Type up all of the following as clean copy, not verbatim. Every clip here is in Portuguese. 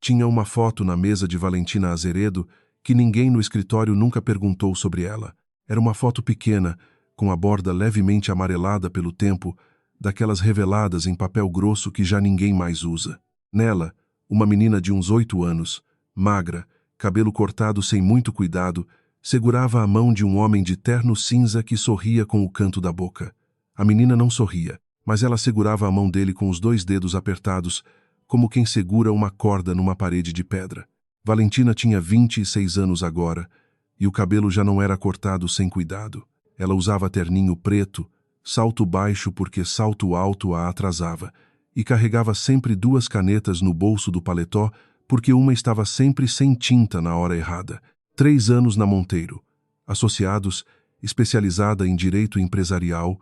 Tinha uma foto na mesa de Valentina Azeredo que ninguém no escritório nunca perguntou sobre ela. Era uma foto pequena, com a borda levemente amarelada pelo tempo, daquelas reveladas em papel grosso que já ninguém mais usa. Nela, uma menina de uns 8 anos, magra, cabelo cortado sem muito cuidado, segurava a mão de um homem de terno cinza que sorria com o canto da boca. A menina não sorria, mas ela segurava a mão dele com os 2 dedos apertados, como quem segura uma corda numa parede de pedra. Valentina tinha 26 anos agora, e o cabelo já não era cortado sem cuidado. Ela usava terninho preto, salto baixo porque salto alto a atrasava, e carregava sempre 2 canetas no bolso do paletó porque uma estava sempre sem tinta na hora errada. 3 anos na Monteiro, associados, especializada em direito empresarial,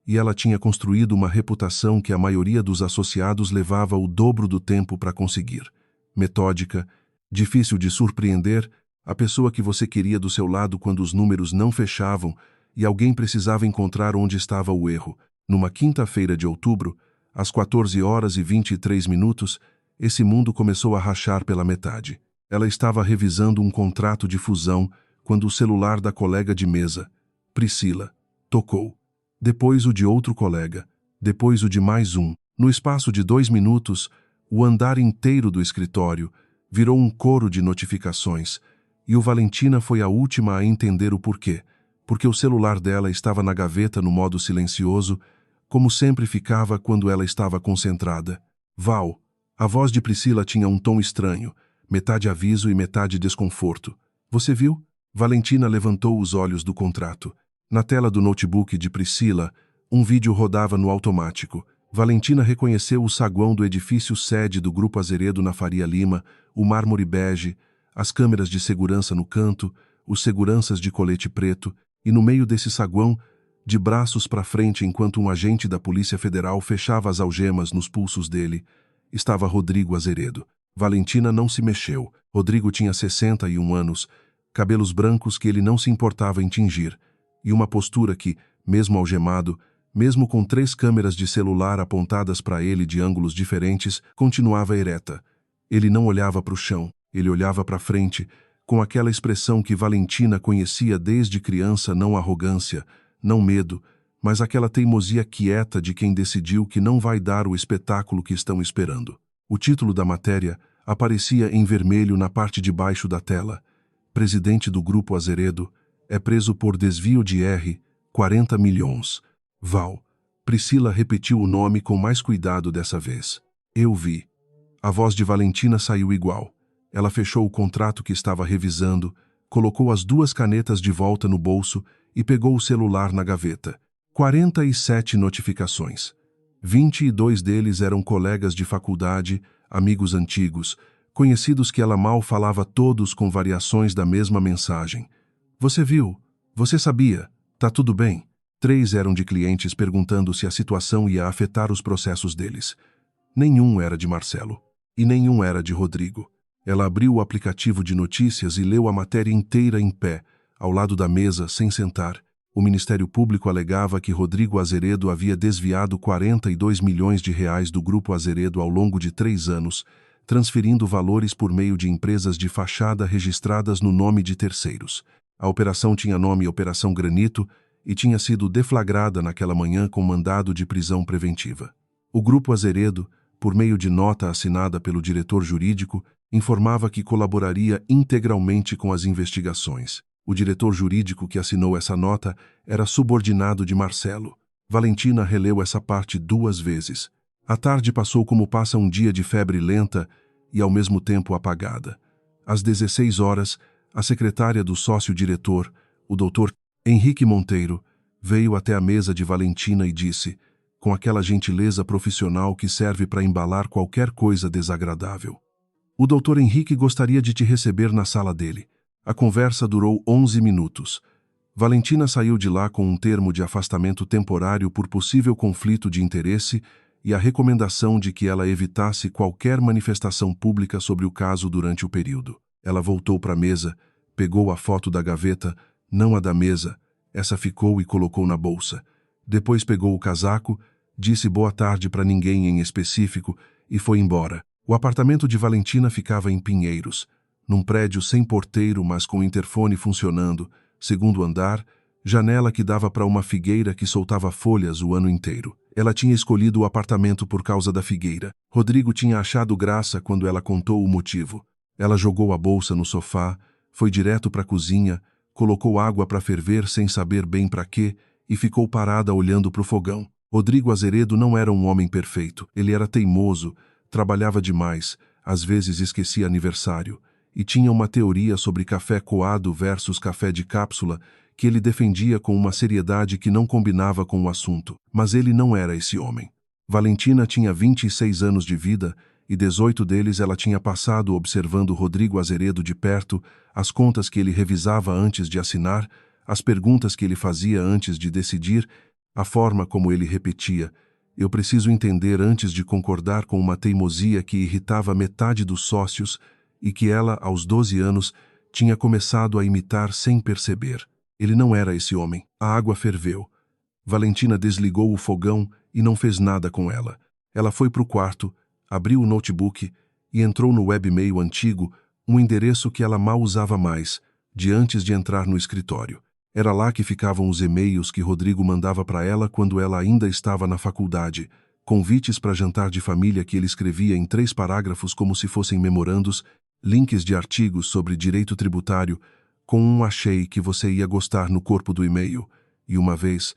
e ela tinha construído uma reputação que a maioria dos associados levava o dobro do tempo para conseguir. Metódica, difícil de surpreender, a pessoa que você queria do seu lado quando os números não fechavam e alguém precisava encontrar onde estava o erro. Numa quinta-feira de outubro, às 14h23, esse mundo começou a rachar pela metade. Ela estava revisando um contrato de fusão quando o celular da colega de mesa, Priscila, tocou. Depois o de outro colega, depois o de mais um. No espaço de 2 minutos, o andar inteiro do escritório virou um coro de notificações, e o Valentina foi a última a entender o porquê, porque o celular dela estava na gaveta no modo silencioso, como sempre ficava quando ela estava concentrada. Val, a voz de Priscila tinha um tom estranho, metade aviso e metade desconforto. Você viu? Valentina levantou os olhos do contrato. Na tela do notebook de Priscila, um vídeo rodava no automático. Valentina reconheceu o saguão do edifício sede do Grupo Azeredo na Faria Lima, o mármore bege, as câmeras de segurança no canto, os seguranças de colete preto, e no meio desse saguão, de braços para frente enquanto um agente da Polícia Federal fechava as algemas nos pulsos dele, estava Rodrigo Azeredo. Valentina não se mexeu. Rodrigo tinha 61 anos, cabelos brancos que ele não se importava em tingir, e uma postura que, mesmo algemado, mesmo com 3 câmeras de celular apontadas para ele de ângulos diferentes, continuava ereta. Ele não olhava para o chão, ele olhava para frente, com aquela expressão que Valentina conhecia desde criança, não arrogância, não medo, mas aquela teimosia quieta de quem decidiu que não vai dar o espetáculo que estão esperando. O título da matéria aparecia em vermelho na parte de baixo da tela. Presidente do Grupo Azeredo é preso por desvio de R$ 40 milhões. Val. Priscila repetiu o nome com mais cuidado dessa vez. Eu vi. A voz de Valentina saiu igual. Ela fechou o contrato que estava revisando, colocou as 2 canetas de volta no bolso e pegou o celular na gaveta. 47 notificações. 22 deles eram colegas de faculdade, amigos antigos, conhecidos que ela mal falava, todos com variações da mesma mensagem. Você viu? Você sabia? Tá tudo bem? 3 eram de clientes perguntando se a situação ia afetar os processos deles. Nenhum era de Marcelo. E nenhum era de Rodrigo. Ela abriu o aplicativo de notícias e leu a matéria inteira em pé, ao lado da mesa, sem sentar. O Ministério Público alegava que Rodrigo Azeredo havia desviado 42 milhões de reais do Grupo Azeredo ao longo de 3 anos, transferindo valores por meio de empresas de fachada registradas no nome de terceiros. A operação tinha nome Operação Granito e tinha sido deflagrada naquela manhã com mandado de prisão preventiva. O Grupo Azeredo, por meio de nota assinada pelo diretor jurídico, informava que colaboraria integralmente com as investigações. O diretor jurídico que assinou essa nota era subordinado de Marcelo. Valentina releu essa parte 2 vezes. A tarde passou como passa um dia de febre lenta e ao mesmo tempo apagada. Às 16 horas, a secretária do sócio-diretor, o Dr. Henrique Monteiro, veio até a mesa de Valentina e disse, com aquela gentileza profissional que serve para embalar qualquer coisa desagradável: o Dr. Henrique gostaria de te receber na sala dele. A conversa durou 11 minutos. Valentina saiu de lá com um termo de afastamento temporário por possível conflito de interesse e a recomendação de que ela evitasse qualquer manifestação pública sobre o caso durante o período. Ela voltou para a mesa, pegou a foto da gaveta, não a da mesa, essa ficou e colocou na bolsa. Depois pegou o casaco, disse boa tarde para ninguém em específico e foi embora. O apartamento de Valentina ficava em Pinheiros, num prédio sem porteiro, mas com interfone funcionando, segundo andar, janela que dava para uma figueira que soltava folhas o ano inteiro. Ela tinha escolhido o apartamento por causa da figueira. Rodrigo tinha achado graça quando ela contou o motivo. Ela jogou a bolsa no sofá, foi direto para a cozinha, colocou água para ferver sem saber bem para quê e ficou parada olhando para o fogão. Rodrigo Azeredo não era um homem perfeito. Ele era teimoso, trabalhava demais, às vezes esquecia aniversário, e tinha uma teoria sobre café coado versus café de cápsula que ele defendia com uma seriedade que não combinava com o assunto. Mas ele não era esse homem. Valentina tinha 26 anos de vida e 18 deles ela tinha passado observando Rodrigo Azeredo de perto, as contas que ele revisava antes de assinar, as perguntas que ele fazia antes de decidir, a forma como ele repetia: "Eu preciso entender antes de concordar", com uma teimosia que irritava metade dos sócios e que ela, aos 12 anos, tinha começado a imitar sem perceber. Ele não era esse homem. A água ferveu. Valentina desligou o fogão e não fez nada com ela. Ela foi para o quarto, abriu o notebook e entrou no webmail antigo, um endereço que ela mal usava mais, de antes de entrar no escritório. Era lá que ficavam os e-mails que Rodrigo mandava para ela quando ela ainda estava na faculdade, convites para jantar de família que ele escrevia em 3 parágrafos como se fossem memorandos, links de artigos sobre direito tributário, com um "achei que você ia gostar" no corpo do e-mail. E uma vez,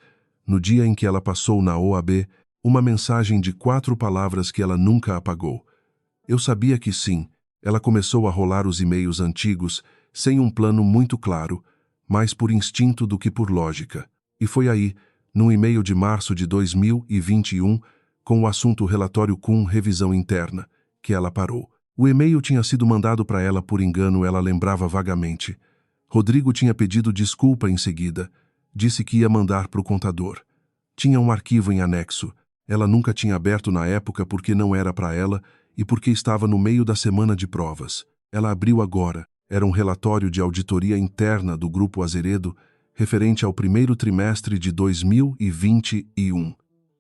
no dia em que ela passou na OAB, uma mensagem de 4 palavras que ela nunca apagou. Eu sabia que sim. Ela começou a rolar os e-mails antigos, sem um plano muito claro, mais por instinto do que por lógica. E foi aí, num e-mail de março de 2021, com o assunto relatório CUM revisão interna, que ela parou. O e-mail tinha sido mandado para ela por engano, ela lembrava vagamente. Rodrigo tinha pedido desculpa em seguida. Disse que ia mandar para o contador. Tinha um arquivo em anexo. Ela nunca tinha aberto na época porque não era para ela e porque estava no meio da semana de provas. Ela abriu agora. Era um relatório de auditoria interna do Grupo Azeredo, referente ao primeiro trimestre de 2021.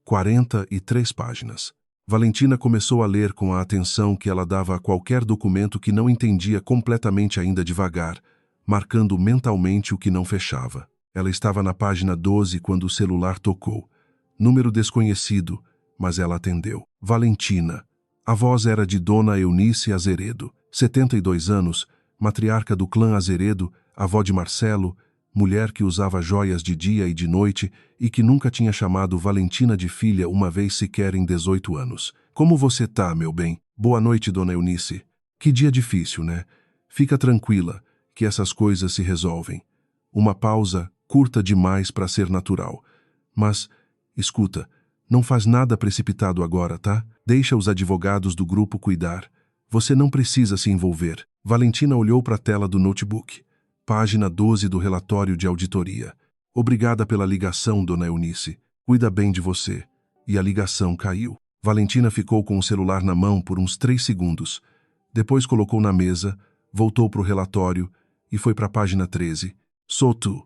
43 páginas. Valentina começou a ler com a atenção que ela dava a qualquer documento que não entendia completamente ainda devagar, marcando mentalmente o que não fechava. Ela estava na página 12 quando o celular tocou. Número desconhecido, mas ela atendeu. Valentina. A voz era de Dona Eunice Azeredo, 72 anos, matriarca do clã Azeredo, avó de Marcelo, mulher que usava joias de dia e de noite e que nunca tinha chamado Valentina de filha uma vez sequer em 18 anos. "Como você tá, meu bem? Boa noite, Dona Eunice. Que dia difícil, né? Fica tranquila, que essas coisas se resolvem." Uma pausa, curta demais para ser natural. "Mas, escuta, não faz nada precipitado agora, tá? Deixa os advogados do grupo cuidar. Você não precisa se envolver." Valentina olhou para a tela do notebook. Página 12 do relatório de auditoria. "Obrigada pela ligação, Dona Eunice. Cuida bem de você." E a ligação caiu. Valentina ficou com o celular na mão por uns 3 segundos. Depois colocou na mesa, voltou para o relatório e foi para a página 13. Soto,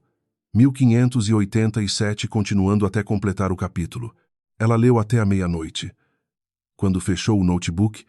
1587, continuando até completar o capítulo. Ela leu até a meia-noite. Quando fechou o notebook,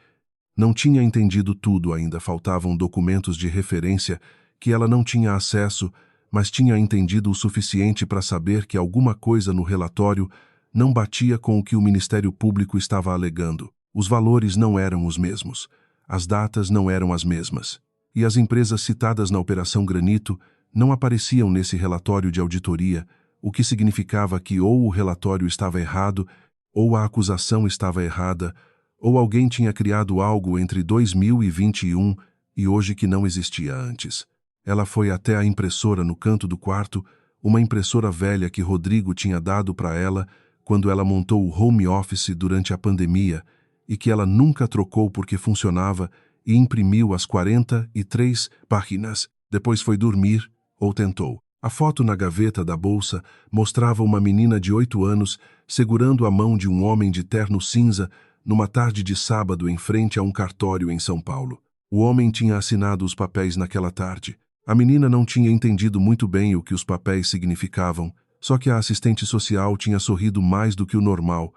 não tinha entendido tudo ainda, faltavam documentos de referência que ela não tinha acesso, mas tinha entendido o suficiente para saber que alguma coisa no relatório não batia com o que o Ministério Público estava alegando. Os valores não eram os mesmos, as datas não eram as mesmas, e as empresas citadas na Operação Granito não apareciam nesse relatório de auditoria, o que significava que ou o relatório estava errado, ou a acusação estava errada, ou alguém tinha criado algo entre 2021 e hoje que não existia antes. Ela foi até a impressora no canto do quarto, uma impressora velha que Rodrigo tinha dado para ela quando ela montou o home office durante a pandemia e que ela nunca trocou porque funcionava, e imprimiu as 43 páginas. Depois foi dormir, ou tentou. A foto na gaveta da bolsa mostrava uma menina de 8 anos segurando a mão de um homem de terno cinza numa tarde de sábado em frente a um cartório em São Paulo. O homem tinha assinado os papéis naquela tarde. A menina não tinha entendido muito bem o que os papéis significavam, só que a assistente social tinha sorrido mais do que o normal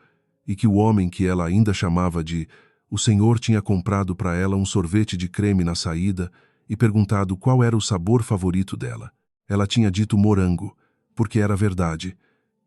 e que o homem, que ela ainda chamava de O senhor tinha comprado para ela um sorvete de creme na saída e perguntado qual era o sabor favorito dela. Ela tinha dito morango, porque era verdade.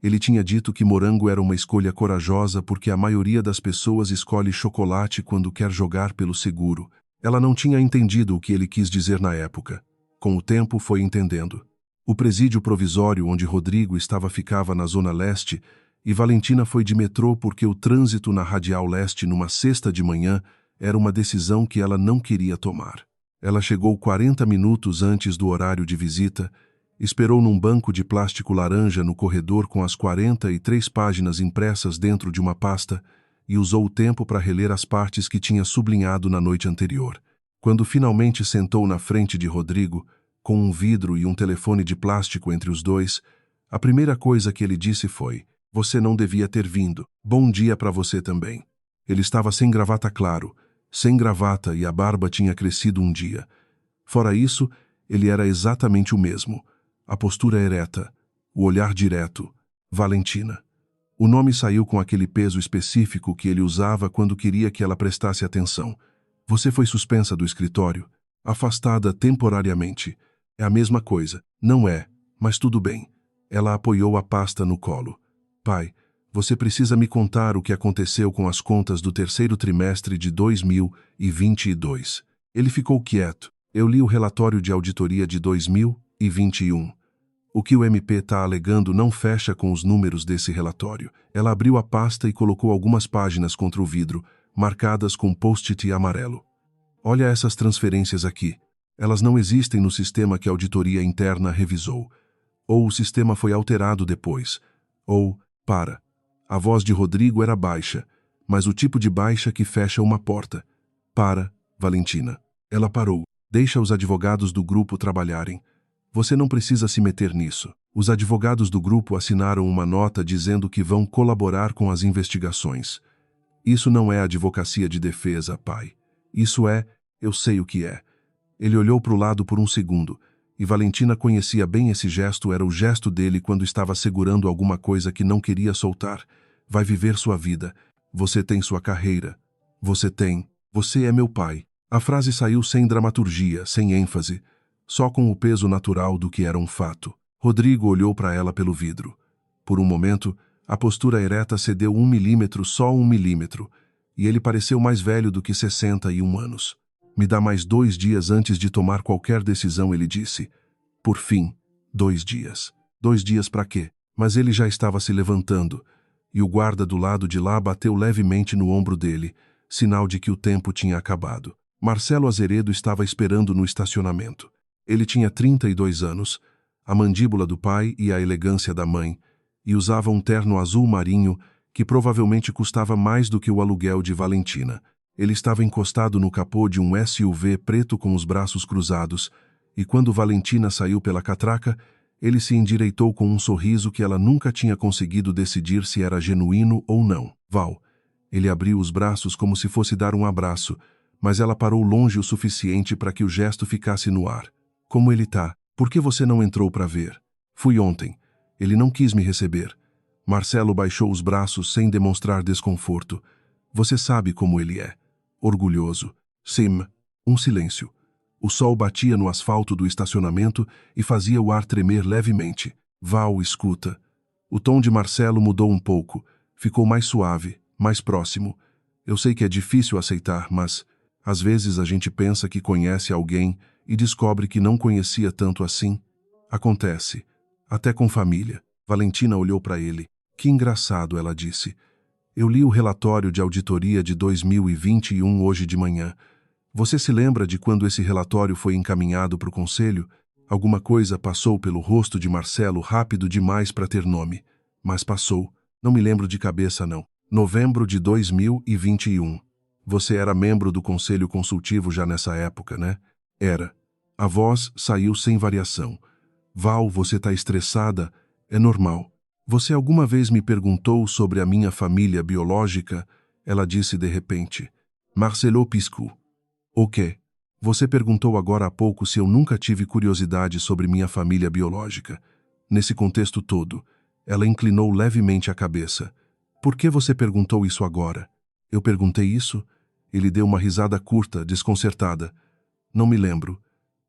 Ele tinha dito que morango era uma escolha corajosa porque a maioria das pessoas escolhe chocolate quando quer jogar pelo seguro. Ela não tinha entendido o que ele quis dizer na época. Com o tempo, foi entendendo. O presídio provisório onde Rodrigo estava ficava na Zona Leste e Valentina foi de metrô porque o trânsito na Radial Leste numa sexta de manhã era uma decisão que ela não queria tomar. Ela chegou 40 minutos antes do horário de visita, esperou num banco de plástico laranja no corredor com as 43 páginas impressas dentro de uma pasta e usou o tempo para reler as partes que tinha sublinhado na noite anterior. Quando finalmente sentou na frente de Rodrigo, com um vidro e um telefone de plástico entre os dois, a primeira coisa que ele disse foi: "Você não devia ter vindo. Bom dia para você também." Ele estava sem gravata, claro, sem gravata, e a barba tinha crescido um dia. Fora isso, ele era exatamente o mesmo. A postura ereta, o olhar direto. Valentina. O nome saiu com aquele peso específico que ele usava quando queria que ela prestasse atenção. "Você foi suspensa do escritório, afastada temporariamente." "É a mesma coisa." "Não é, mas tudo bem." Ela apoiou a pasta no colo. "Pai, você precisa me contar o que aconteceu com as contas do terceiro trimestre de 2022. Ele ficou quieto. "Eu li o relatório de auditoria de 2021. O que o MP está alegando não fecha com os números desse relatório." Ela abriu a pasta e colocou algumas páginas contra o vidro, marcadas com post-it amarelo. "Olha essas transferências aqui. Elas não existem no sistema que a auditoria interna revisou. Ou o sistema foi alterado depois. Ou, para." A voz de Rodrigo era baixa, mas o tipo de baixa que fecha uma porta. "Para, Valentina." Ela parou. "Deixa os advogados do grupo trabalharem. Você não precisa se meter nisso." Os advogados do grupo assinaram uma nota dizendo que vão colaborar com as investigações. "Isso não é advocacia de defesa, pai. Isso é, eu sei o que é." Ele olhou para o lado por um segundo, e Valentina conhecia bem esse gesto. Era o gesto dele quando estava segurando alguma coisa que não queria soltar. "Vai viver sua vida. Você tem sua carreira. Você é meu pai." A frase saiu sem dramaturgia, sem ênfase, só com o peso natural do que era um fato. Rodrigo olhou para ela pelo vidro. Por um momento, a postura ereta cedeu 1 milímetro, só 1 milímetro, e ele pareceu mais velho do que 61 anos. "Me dá mais 2 dias antes de tomar qualquer decisão," ele disse. Por fim, 2 dias. 2 dias para quê? Mas ele já estava se levantando, e o guarda do lado de lá bateu levemente no ombro dele, sinal de que o tempo tinha acabado. Marcelo Azeredo estava esperando no estacionamento. Ele tinha 32 anos, a mandíbula do pai e a elegância da mãe, e usava um terno azul marinho que provavelmente custava mais do que o aluguel de Valentina. Ele estava encostado no capô de um SUV preto com os braços cruzados, e quando Valentina saiu pela catraca, ele se endireitou com um sorriso que ela nunca tinha conseguido decidir se era genuíno ou não. "Val." Ele abriu os braços como se fosse dar um abraço, mas ela parou longe o suficiente para que o gesto ficasse no ar. "Como ele tá? Por que você não entrou para ver?" "Fui ontem. Ele não quis me receber." Marcelo baixou os braços sem demonstrar desconforto. "Você sabe como ele é. Orgulhoso." "Sim." Um silêncio. O sol batia no asfalto do estacionamento e fazia o ar tremer levemente. "Val, escuta." O tom de Marcelo mudou um pouco. Ficou mais suave, mais próximo. "Eu sei que é difícil aceitar, mas às vezes a gente pensa que conhece alguém e descobre que não conhecia tanto assim. Acontece. Até com família." Valentina olhou para ele. "Que engraçado," ela disse. "Eu li o relatório de auditoria de 2021 hoje de manhã. Você se lembra de quando esse relatório foi encaminhado para o conselho?" Alguma coisa passou pelo rosto de Marcelo rápido demais para ter nome. Mas passou. "Não me lembro de cabeça, não." "Novembro de 2021. Você era membro do conselho consultivo já nessa época, né?" "Era." A voz saiu sem variação. "Val, você está estressada? É normal." "Você alguma vez me perguntou sobre a minha família biológica?" Ela disse de repente. Marcelo piscou. "O quê?" "Você perguntou agora há pouco se eu nunca tive curiosidade sobre minha família biológica." Nesse contexto todo, ela inclinou levemente a cabeça. "Por que você perguntou isso agora?" "Eu perguntei isso?" Ele deu uma risada curta, desconcertada. Não me lembro.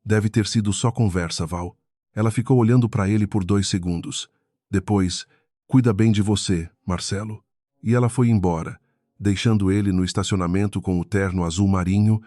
Deve ter sido só conversa, Val. Ela ficou olhando para ele por 2 segundos. Depois, cuida bem de você, Marcelo. E ela foi embora, deixando ele no estacionamento com o terno azul marinho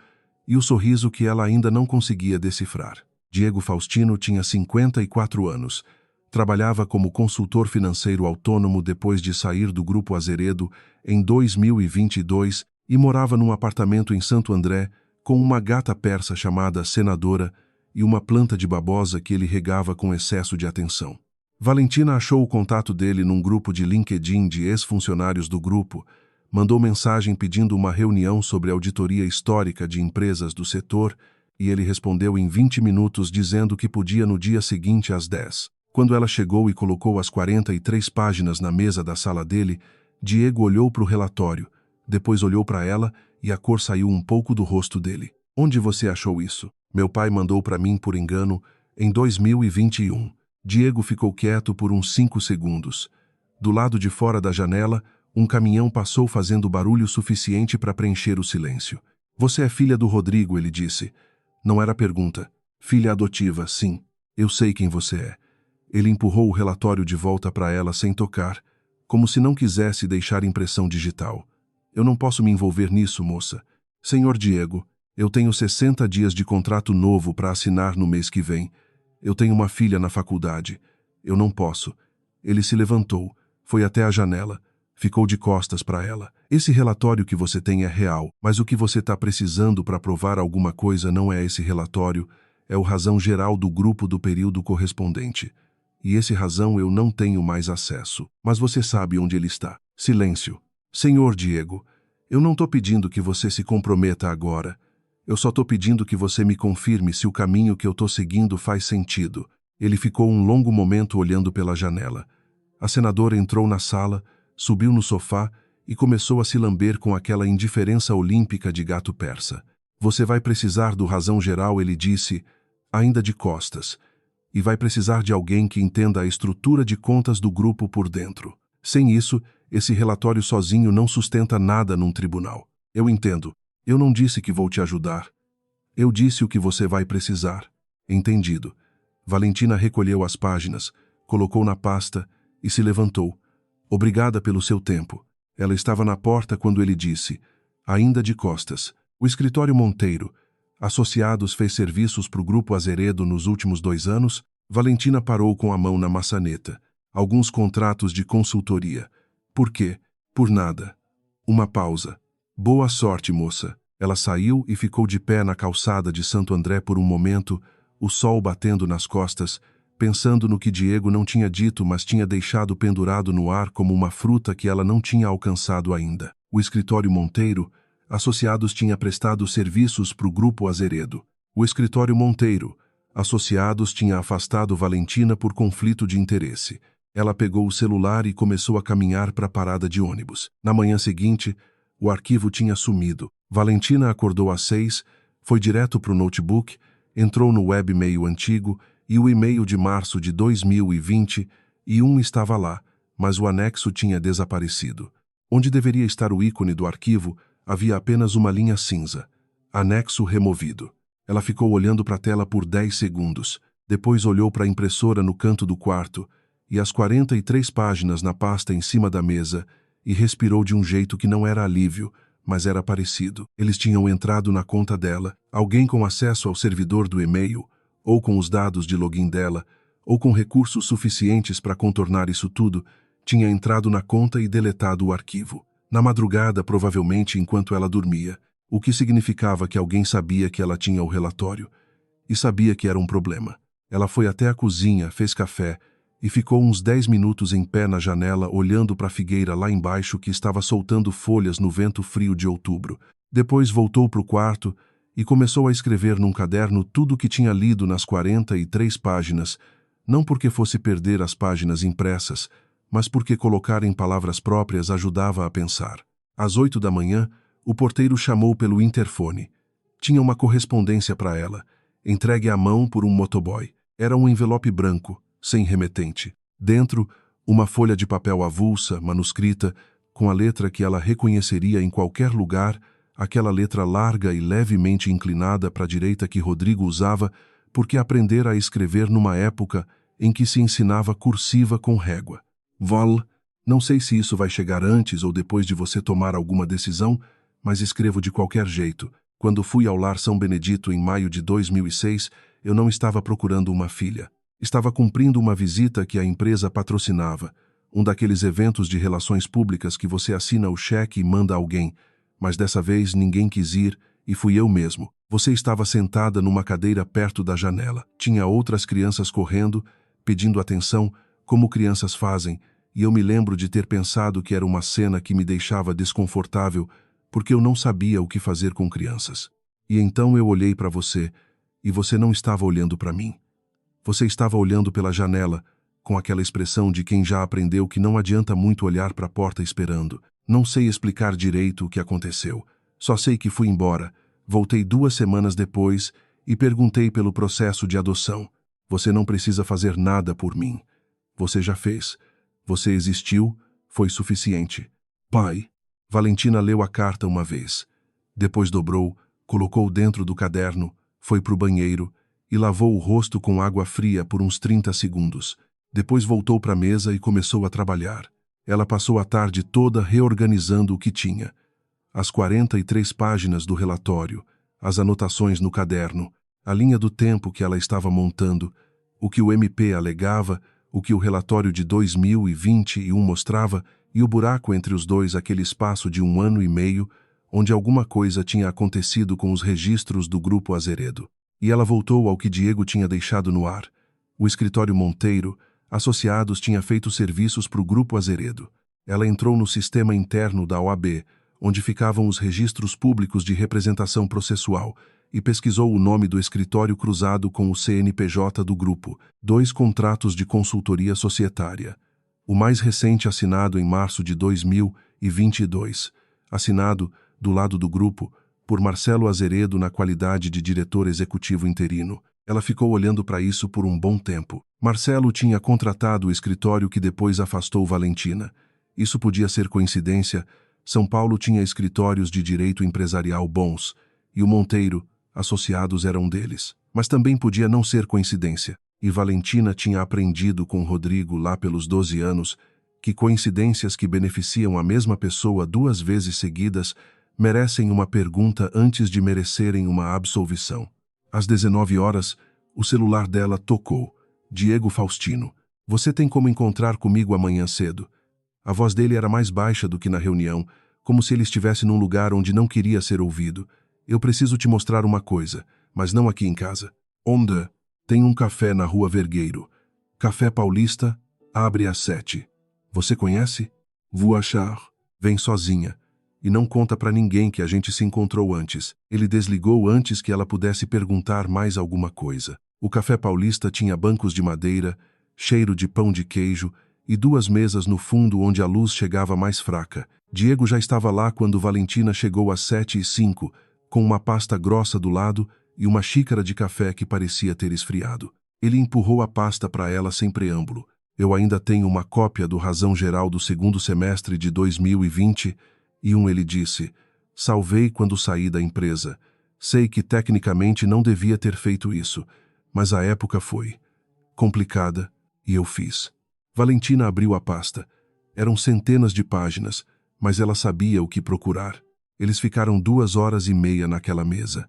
e o sorriso que ela ainda não conseguia decifrar. Diego Faustino tinha 54 anos. Trabalhava como consultor financeiro autônomo depois de sair do Grupo Azeredo em 2022 e morava num apartamento em Santo André com uma gata persa chamada Senadora e uma planta de babosa que ele regava com excesso de atenção. Valentina achou o contato dele num grupo de LinkedIn de ex-funcionários do grupo, mandou mensagem pedindo uma reunião sobre auditoria histórica de empresas do setor e ele respondeu em 20 minutos dizendo que podia no dia seguinte às 10. Quando ela chegou e colocou as 43 páginas na mesa da sala dele, Diego olhou para o relatório, depois olhou para ela e a cor saiu um pouco do rosto dele. Onde você achou isso? Meu pai mandou para mim por engano em 2021. Diego ficou quieto por uns 5 segundos. Do lado de fora da janela, um caminhão passou fazendo barulho suficiente para preencher o silêncio. Você é filha do Rodrigo, ele disse. Não era pergunta. Filha adotiva, sim. Eu sei quem você é. Ele empurrou o relatório de volta para ela sem tocar, como se não quisesse deixar impressão digital. Eu não posso me envolver nisso, moça. Senhor Diego, eu tenho 60 dias de contrato novo para assinar no mês que vem. Eu tenho uma filha na faculdade. Eu não posso. Ele se levantou, foi até a janela, ficou de costas para ela. Esse relatório que você tem é real, mas o que você está precisando para provar alguma coisa não é esse relatório, é o razão geral do grupo do período correspondente. E esse razão eu não tenho mais acesso. Mas você sabe onde ele está. Silêncio. Senhor Diego, eu não estou pedindo que você se comprometa agora. Eu só estou pedindo que você me confirme se o caminho que eu estou seguindo faz sentido. Ele ficou um longo momento olhando pela janela. A senadora entrou na sala, subiu no sofá e começou a se lamber com aquela indiferença olímpica de gato persa. Você vai precisar do razão geral, ele disse, ainda de costas. E vai precisar de alguém que entenda a estrutura de contas do grupo por dentro. Sem isso, esse relatório sozinho não sustenta nada num tribunal. Eu entendo. Eu não disse que vou te ajudar. Eu disse o que você vai precisar. Entendido. Valentina recolheu as páginas, colocou na pasta e se levantou. Obrigada pelo seu tempo. Ela estava na porta quando ele disse, ainda de costas, o escritório Monteiro, Associados fez serviços para o Grupo Azeredo nos últimos 2 anos. Valentina parou com a mão na maçaneta. Alguns contratos de consultoria. Por quê? Por nada. Uma pausa. Boa sorte, moça. Ela saiu e ficou de pé na calçada de Santo André por um momento, o sol batendo nas costas, pensando no que Diego não tinha dito, mas tinha deixado pendurado no ar como uma fruta que ela não tinha alcançado ainda. O escritório Monteiro, Associados tinha prestado serviços para o Grupo Azeredo. O escritório Monteiro, Associados tinha afastado Valentina por conflito de interesse. Ela pegou o celular e começou a caminhar para a parada de ônibus. Na manhã seguinte, o arquivo tinha sumido. Valentina acordou às 6, foi direto para o notebook, entrou no webmail antigo e o e-mail de março de 2020 e estava lá, mas o anexo tinha desaparecido. Onde deveria estar o ícone do arquivo, havia apenas uma linha cinza. Anexo removido. Ela ficou olhando para a tela por 10 segundos, depois olhou para a impressora no canto do quarto e as 43 páginas na pasta em cima da mesa e respirou de um jeito que não era alívio, mas era parecido. Eles tinham entrado na conta dela, alguém com acesso ao servidor do e-mail, ou com os dados de login dela, ou com recursos suficientes para contornar isso tudo, tinha entrado na conta e deletado o arquivo. Na madrugada, provavelmente enquanto ela dormia, o que significava que alguém sabia que ela tinha o relatório e sabia que era um problema. Ela foi até a cozinha, fez café e ficou uns 10 minutos em pé na janela olhando para a figueira lá embaixo que estava soltando folhas no vento frio de outubro. Depois voltou para o quarto e começou a escrever num caderno tudo o que tinha lido nas 43 páginas, não porque fosse perder as páginas impressas, mas porque colocar em palavras próprias ajudava a pensar. Às 8 da manhã, o porteiro chamou pelo interfone. Tinha uma correspondência para ela, entregue à mão por um motoboy. Era um envelope branco, sem remetente. Dentro, uma folha de papel avulsa, manuscrita, com a letra que ela reconheceria em qualquer lugar, aquela letra larga e levemente inclinada para a direita que Rodrigo usava porque aprendera a escrever numa época em que se ensinava cursiva com régua. Vol, não sei se isso vai chegar antes ou depois de você tomar alguma decisão, mas escrevo de qualquer jeito. Quando fui ao Lar São Benedito em maio de 2006, eu não estava procurando uma filha. Estava cumprindo uma visita que a empresa patrocinava, um daqueles eventos de relações públicas que você assina o cheque e manda alguém, mas dessa vez ninguém quis ir e fui eu mesmo. Você estava sentada numa cadeira perto da janela. Tinha outras crianças correndo, pedindo atenção, como crianças fazem, e eu me lembro de ter pensado que era uma cena que me deixava desconfortável, porque eu não sabia o que fazer com crianças. E então eu olhei para você, e você não estava olhando para mim. Você estava olhando pela janela, com aquela expressão de quem já aprendeu que não adianta muito olhar para a porta esperando. Não sei explicar direito o que aconteceu. Só sei que fui embora. Voltei 2 semanas depois e perguntei pelo processo de adoção. Você não precisa fazer nada por mim. Você já fez. Você existiu, foi suficiente. Pai. Valentina leu a carta uma vez. Depois dobrou, colocou dentro do caderno, foi para o banheiro e lavou o rosto com água fria por uns 30 segundos. Depois voltou para a mesa e começou a trabalhar. Ela passou a tarde toda reorganizando o que tinha. As 43 páginas do relatório, as anotações no caderno, a linha do tempo que ela estava montando, o que o MP alegava, o que o relatório de 2021 mostrava e o buraco entre os dois, aquele espaço de 1 ano e meio, onde alguma coisa tinha acontecido com os registros do Grupo Azeredo. E ela voltou ao que Diego tinha deixado no ar. O escritório Monteiro, associados, tinha feito serviços para o Grupo Azeredo. Ela entrou no sistema interno da OAB, onde ficavam os registros públicos de representação processual, e pesquisou o nome do escritório cruzado com o CNPJ do grupo, 2 contratos de consultoria societária. O mais recente assinado em março de 2022, assinado, do lado do grupo, por Marcelo Azeredo na qualidade de diretor executivo interino. Ela ficou olhando para isso por um bom tempo. Marcelo tinha contratado o escritório que depois afastou Valentina. Isso podia ser coincidência. São Paulo tinha escritórios de direito empresarial bons, e o Monteiro, associados, era um deles. Mas também podia não ser coincidência. E Valentina tinha aprendido com Rodrigo lá pelos 12 anos que coincidências que beneficiam a mesma pessoa 2 vezes seguidas merecem uma pergunta antes de merecerem uma absolvição. Às 19 horas, o celular dela tocou. Diego Faustino. Você tem como encontrar comigo amanhã cedo? A voz dele era mais baixa do que na reunião, como se ele estivesse num lugar onde não queria ser ouvido. Eu preciso te mostrar uma coisa, mas não aqui em casa. Onde? Tem um café na Rua Vergueiro. Café Paulista, abre às 7. Você conhece? Vou achar. Vem sozinha. E não conta pra ninguém que a gente se encontrou antes. Ele desligou antes que ela pudesse perguntar mais alguma coisa. O Café Paulista tinha bancos de madeira, cheiro de pão de queijo e 2 mesas no fundo onde a luz chegava mais fraca. Diego já estava lá quando Valentina chegou às 7h05, com uma pasta grossa do lado e uma xícara de café que parecia ter esfriado. Ele empurrou a pasta para ela sem preâmbulo. Eu ainda tenho uma cópia do Razão Geral do 2º semestre de 2020, ele disse, salvei quando saí da empresa. Sei que tecnicamente não devia ter feito isso, mas a época foi complicada e eu fiz. Valentina abriu a pasta. Eram centenas de páginas, mas ela sabia o que procurar. Eles ficaram 2h30 naquela mesa.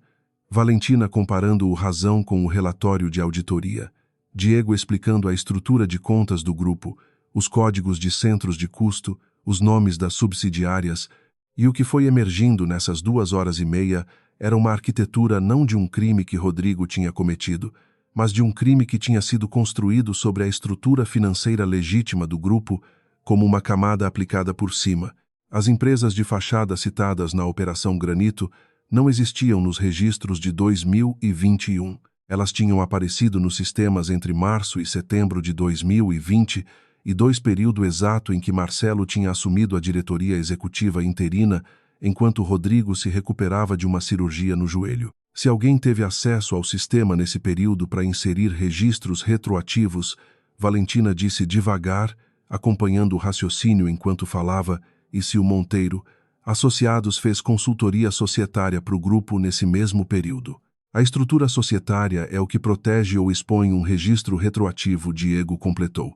Valentina comparando o Razão com o relatório de auditoria. Diego explicando a estrutura de contas do grupo, os códigos de centros de custo, os nomes das subsidiárias, e o que foi emergindo nessas 2h30 era uma arquitetura não de um crime que Rodrigo tinha cometido, mas de um crime que tinha sido construído sobre a estrutura financeira legítima do grupo como uma camada aplicada por cima. As empresas de fachada citadas na Operação Granito não existiam nos registros de 2021. Elas tinham aparecido nos sistemas entre março e setembro de 2020 e 2 período exato em que Marcelo tinha assumido a diretoria executiva interina, enquanto Rodrigo se recuperava de uma cirurgia no joelho. Se alguém teve acesso ao sistema nesse período para inserir registros retroativos, Valentina disse devagar, acompanhando o raciocínio enquanto falava, e se o Monteiro, Associados fez consultoria societária para o grupo nesse mesmo período. A estrutura societária é o que protege ou expõe um registro retroativo, Diego completou.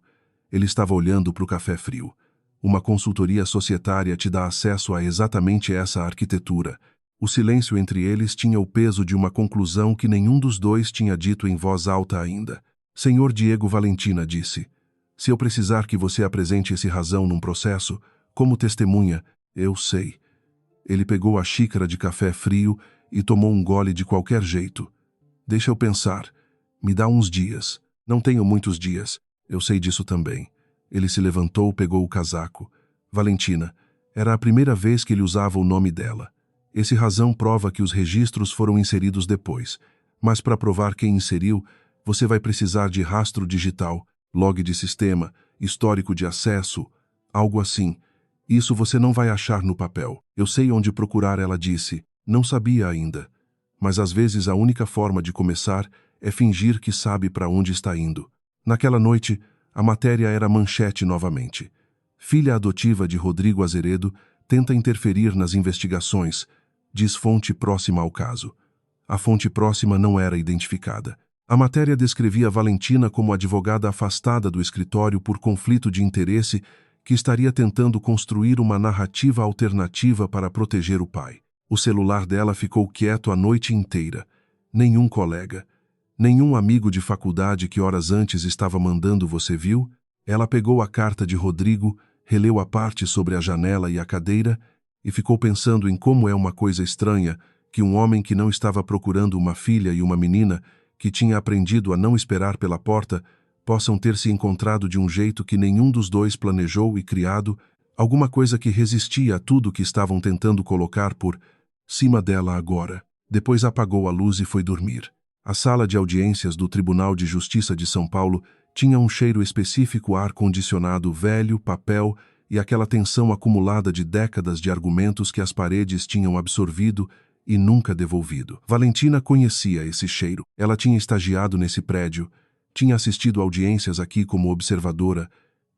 Ele estava olhando para o café frio. Uma consultoria societária te dá acesso a exatamente essa arquitetura. O silêncio entre eles tinha o peso de uma conclusão que nenhum dos dois tinha dito em voz alta ainda. Senhor Diego Valentina disse, se eu precisar que você apresente esse razão num processo, como testemunha, eu sei. Ele pegou a xícara de café frio e tomou um gole de qualquer jeito. Deixa eu pensar. Me dá uns dias. Não tenho muitos dias. Eu sei disso também. Ele se levantou, pegou o casaco. Valentina. Era a primeira vez que ele usava o nome dela. Esse razão prova que os registros foram inseridos depois. Mas para provar quem inseriu, você vai precisar de rastro digital, log de sistema, histórico de acesso, algo assim. Isso você não vai achar no papel. Eu sei onde procurar, ela disse. Não sabia ainda. Mas às vezes a única forma de começar é fingir que sabe para onde está indo. Naquela noite, a matéria era manchete novamente. Filha adotiva de Rodrigo Azeredo tenta interferir nas investigações, diz fonte próxima ao caso. A fonte próxima não era identificada. A matéria descrevia Valentina como advogada afastada do escritório por conflito de interesse que estaria tentando construir uma narrativa alternativa para proteger o pai. O celular dela ficou quieto a noite inteira. Nenhum colega, nenhum amigo de faculdade que horas antes estava mandando você viu? Ela pegou a carta de Rodrigo, releu a parte sobre a janela e a cadeira e ficou pensando em como é uma coisa estranha que um homem que não estava procurando uma filha e uma menina, que tinha aprendido a não esperar pela porta, possam ter se encontrado de um jeito que nenhum dos dois planejou e criado, alguma coisa que resistia a tudo que estavam tentando colocar por cima dela agora. Depois apagou a luz e foi dormir. A sala de audiências do Tribunal de Justiça de São Paulo tinha um cheiro específico, ar-condicionado velho, papel e aquela tensão acumulada de décadas de argumentos que as paredes tinham absorvido e nunca devolvido. Valentina conhecia esse cheiro. Ela tinha estagiado nesse prédio, tinha assistido audiências aqui como observadora,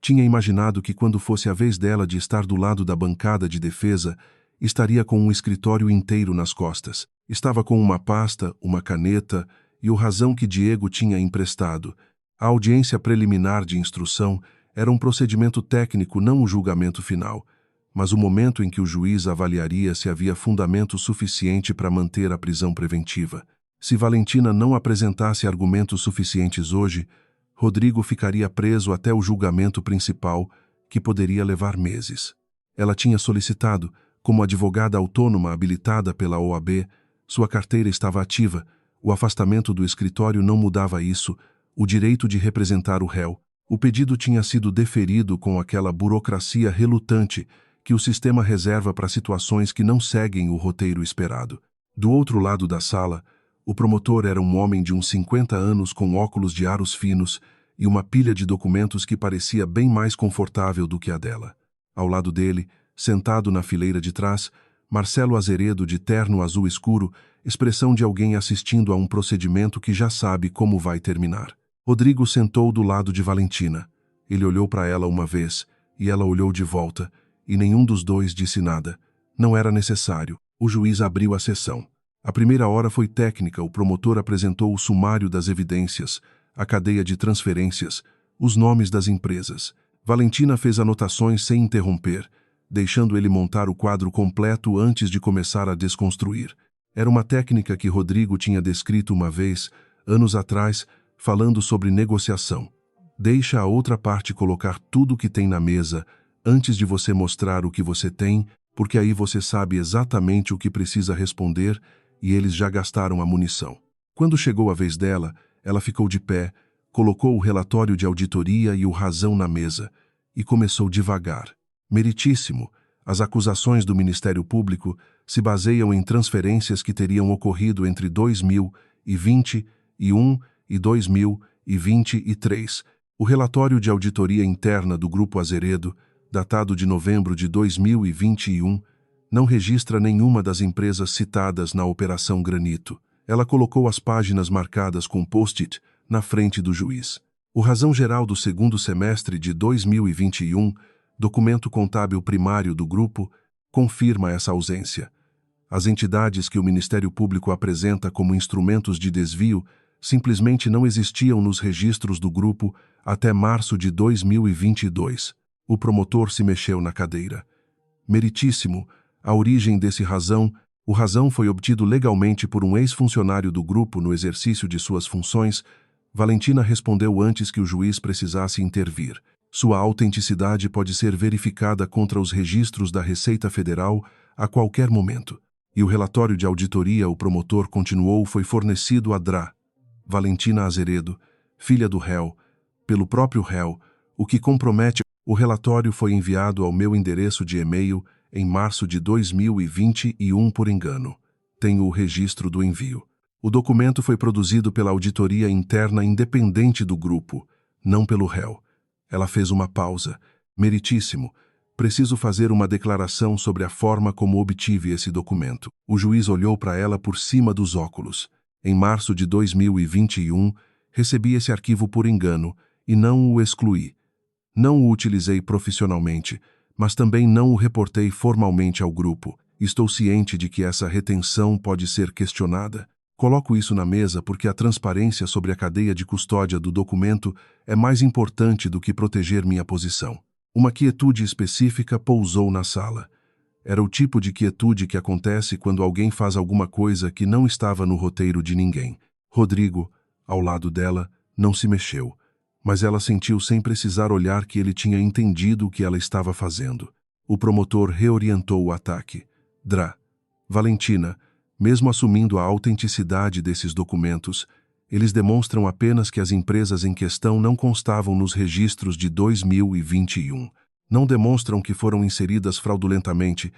tinha imaginado que quando fosse a vez dela de estar do lado da bancada de defesa, estaria com um escritório inteiro nas costas. Estava com uma pasta, uma caneta e o razão que Diego tinha emprestado. A audiência preliminar de instrução era um procedimento técnico, não o julgamento final, mas o momento em que o juiz avaliaria se havia fundamento suficiente para manter a prisão preventiva. Se Valentina não apresentasse argumentos suficientes hoje, Rodrigo ficaria preso até o julgamento principal, que poderia levar meses. Ela tinha solicitado, como advogada autônoma habilitada pela OAB, sua carteira estava ativa, o afastamento do escritório não mudava isso, o direito de representar o réu. O pedido tinha sido deferido com aquela burocracia relutante que o sistema reserva para situações que não seguem o roteiro esperado. Do outro lado da sala, o promotor era um homem de uns 50 anos com óculos de aros finos e uma pilha de documentos que parecia bem mais confortável do que a dela. Ao lado dele, sentado na fileira de trás, Marcelo Azeredo de terno azul escuro, expressão de alguém assistindo a um procedimento que já sabe como vai terminar. Rodrigo sentou do lado de Valentina. Ele olhou para ela uma vez, e ela olhou de volta, e nenhum dos dois disse nada. Não era necessário. O juiz abriu a sessão. A primeira hora foi técnica, o promotor apresentou o sumário das evidências, a cadeia de transferências, os nomes das empresas. Valentina fez anotações sem interromper, deixando ele montar o quadro completo antes de começar a desconstruir. Era uma técnica que Rodrigo tinha descrito uma vez, anos atrás, falando sobre negociação. Deixa a outra parte colocar tudo o que tem na mesa antes de você mostrar o que você tem, porque aí você sabe exatamente o que precisa responder e eles já gastaram a munição. Quando chegou a vez dela, ela ficou de pé, colocou o relatório de auditoria e o razão na mesa e começou devagar. Meritíssimo, as acusações do Ministério Público se baseiam em transferências que teriam ocorrido entre 2021 e 2023. O relatório de auditoria interna do Grupo Azeredo, datado de novembro de 2021, não registra nenhuma das empresas citadas na Operação Granito. Ela colocou as páginas marcadas com post-it na frente do juiz. O razão geral do segundo semestre de 2021, documento contábil primário do grupo, confirma essa ausência. As entidades que o Ministério Público apresenta como instrumentos de desvio simplesmente não existiam nos registros do grupo até março de 2022. O promotor se mexeu na cadeira. Meritíssimo, a origem desse razão, o razão foi obtido legalmente por um ex-funcionário do grupo no exercício de suas funções. Valentina respondeu antes que o juiz precisasse intervir. Sua autenticidade pode ser verificada contra os registros da Receita Federal a qualquer momento. E o relatório de auditoria, o promotor continuou, foi fornecido a Dra. Valentina Azeredo, filha do réu, pelo próprio réu, o que compromete. O relatório foi enviado ao meu endereço de e-mail em março de 2021 por engano. Tenho o registro do envio. O documento foi produzido pela auditoria interna independente do grupo, não pelo réu. Ela fez uma pausa. Meritíssimo, preciso fazer uma declaração sobre a forma como obtive esse documento. O juiz olhou para ela por cima dos óculos. Em março de 2021, recebi esse arquivo por engano e não o excluí. Não o utilizei profissionalmente, mas também não o reportei formalmente ao grupo. Estou ciente de que essa retenção pode ser questionada. Coloco isso na mesa porque a transparência sobre a cadeia de custódia do documento é mais importante do que proteger minha posição. Uma quietude específica pousou na sala. Era o tipo de quietude que acontece quando alguém faz alguma coisa que não estava no roteiro de ninguém. Rodrigo, ao lado dela, não se mexeu, mas ela sentiu sem precisar olhar que ele tinha entendido o que ela estava fazendo. O promotor reorientou o ataque. Dra. Valentina, mesmo assumindo a autenticidade desses documentos, eles demonstram apenas que as empresas em questão não constavam nos registros de 2021. Não demonstram que foram inseridas fraudulentamente,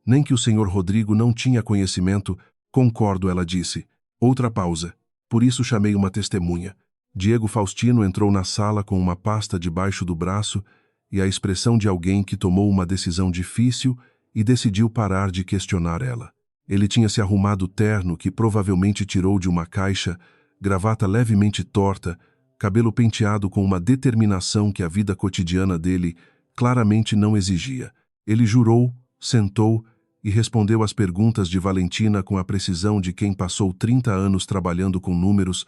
nem que o senhor Rodrigo não tinha conhecimento. Concordo, ela disse. Outra pausa. Por isso chamei uma testemunha. Diego Faustino entrou na sala com uma pasta debaixo do braço e a expressão de alguém que tomou uma decisão difícil e decidiu parar de questionar ela. Ele tinha se arrumado terno que provavelmente tirou de uma caixa, gravata levemente torta, cabelo penteado com uma determinação que a vida cotidiana dele claramente não exigia. Ele jurou, sentou e respondeu às perguntas de Valentina com a precisão de quem passou 30 anos trabalhando com números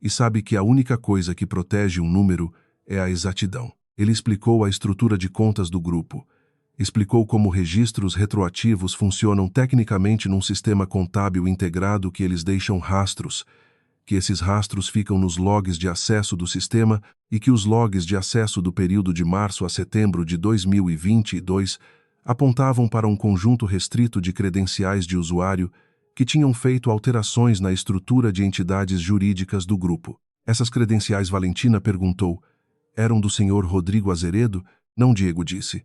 e sabe que a única coisa que protege um número é a exatidão. Ele explicou a estrutura de contas do grupo. Explicou como registros retroativos funcionam tecnicamente num sistema contábil integrado que eles deixam rastros, que esses rastros ficam nos logs de acesso do sistema e que os logs de acesso do período de março a setembro de 2022 apontavam para um conjunto restrito de credenciais de usuário que tinham feito alterações na estrutura de entidades jurídicas do grupo. Essas credenciais, Valentina perguntou, eram do senhor Rodrigo Azeredo? Não, Diego disse.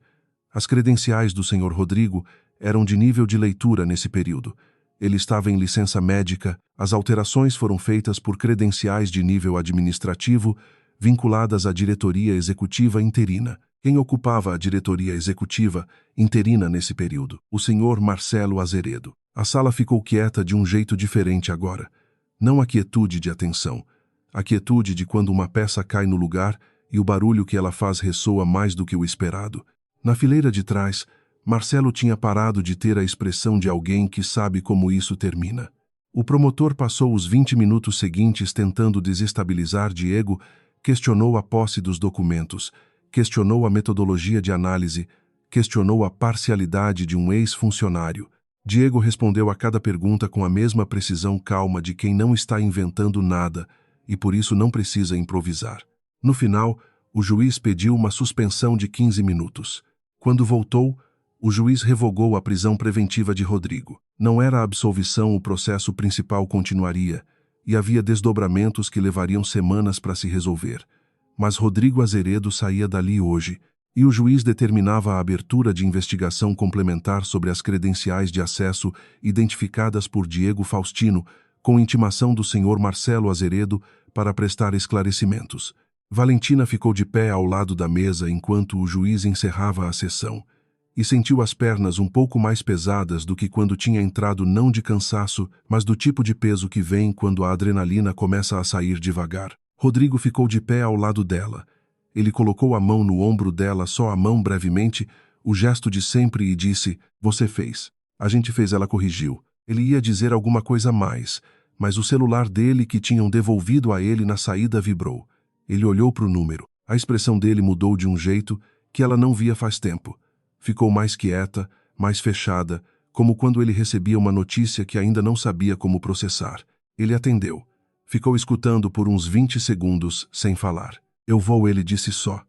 As credenciais do senhor Rodrigo eram de nível de leitura nesse período. Ele estava em licença médica. As alterações foram feitas por credenciais de nível administrativo vinculadas à diretoria executiva interina. Quem ocupava a diretoria executiva interina nesse período? O senhor Marcelo Azeredo. A sala ficou quieta de um jeito diferente agora. Não a quietude de atenção. A quietude de quando uma peça cai no lugar e o barulho que ela faz ressoa mais do que o esperado. Na fileira de trás, Marcelo tinha parado de ter a expressão de alguém que sabe como isso termina. O promotor passou os 20 minutos seguintes tentando desestabilizar Diego, questionou a posse dos documentos, questionou a metodologia de análise, questionou a parcialidade de um ex-funcionário. Diego respondeu a cada pergunta com a mesma precisão calma de quem não está inventando nada e por isso não precisa improvisar. No final, o juiz pediu uma suspensão de 15 minutos. Quando voltou, o juiz revogou a prisão preventiva de Rodrigo. Não era a absolvição, o processo principal continuaria, e havia desdobramentos que levariam semanas para se resolver. Mas Rodrigo Azeredo saía dali hoje, e o juiz determinava a abertura de investigação complementar sobre as credenciais de acesso identificadas por Diego Faustino, com intimação do senhor Marcelo Azeredo para prestar esclarecimentos. Valentina ficou de pé ao lado da mesa enquanto o juiz encerrava a sessão, e sentiu as pernas um pouco mais pesadas do que quando tinha entrado, não de cansaço, mas do tipo de peso que vem quando a adrenalina começa a sair devagar. Rodrigo ficou de pé ao lado dela. Ele colocou a mão no ombro dela, só a mão brevemente, o gesto de sempre e disse, você fez. A gente fez, ela corrigiu. Ele ia dizer alguma coisa a mais, mas o celular dele que tinham devolvido a ele na saída vibrou. Ele olhou para o número. A expressão dele mudou de um jeito que ela não via faz tempo. Ficou mais quieta, mais fechada, como quando ele recebia uma notícia que ainda não sabia como processar. Ele atendeu. Ficou escutando por uns 20 segundos, sem falar. Eu vou, ele disse só.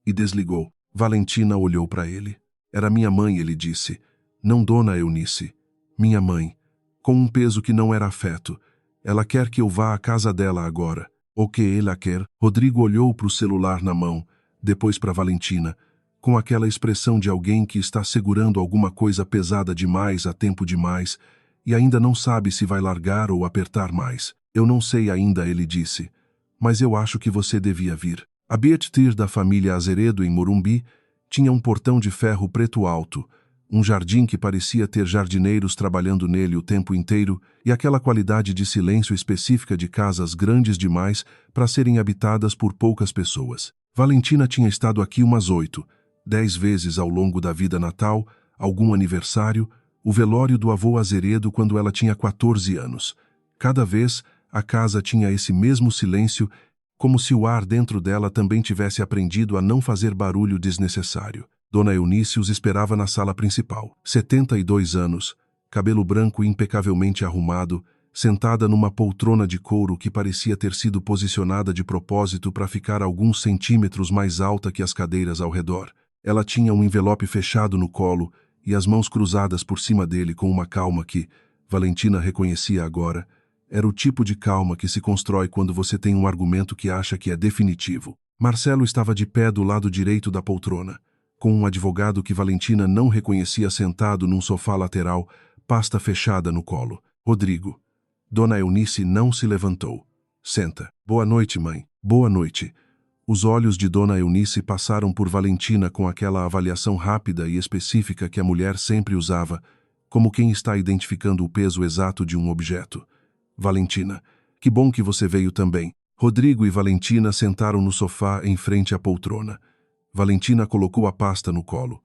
E desligou. Valentina olhou para ele. Era minha mãe, ele disse. Não Dona Eunice. Minha mãe. Com um peso que não era afeto. Ela quer que eu vá à casa dela agora. O que ela quer? Rodrigo olhou para o celular na mão, depois para Valentina, com aquela expressão de alguém que está segurando alguma coisa pesada demais a tempo demais e ainda não sabe se vai largar ou apertar mais. Eu não sei ainda, ele disse, mas eu acho que você devia vir. A Beatriz da família Azeredo, em Morumbi, tinha um portão de ferro preto alto, um jardim que parecia ter jardineiros trabalhando nele o tempo inteiro e aquela qualidade de silêncio específica de casas grandes demais para serem habitadas por poucas pessoas. Valentina tinha estado aqui umas 8, 10 vezes ao longo da vida natal, algum aniversário, o velório do avô Azeredo quando ela tinha 14 anos. Cada vez, a casa tinha esse mesmo silêncio, como se o ar dentro dela também tivesse aprendido a não fazer barulho desnecessário. Dona Eunice os esperava na sala principal. 72 anos, cabelo branco impecavelmente arrumado, sentada numa poltrona de couro que parecia ter sido posicionada de propósito para ficar alguns centímetros mais alta que as cadeiras ao redor. Ela tinha um envelope fechado no colo e as mãos cruzadas por cima dele com uma calma que, Valentina reconhecia agora, era o tipo de calma que se constrói quando você tem um argumento que acha que é definitivo. Marcelo estava de pé do lado direito da poltrona, com um advogado que Valentina não reconhecia sentado num sofá lateral, pasta fechada no colo. Rodrigo. Dona Eunice não se levantou. Senta. Boa noite, mãe. Boa noite. Os olhos de Dona Eunice passaram por Valentina com aquela avaliação rápida e específica que a mulher sempre usava, como quem está identificando o peso exato de um objeto. Valentina, que bom que você veio também. Rodrigo e Valentina sentaram no sofá em frente à poltrona. Valentina colocou a pasta no colo.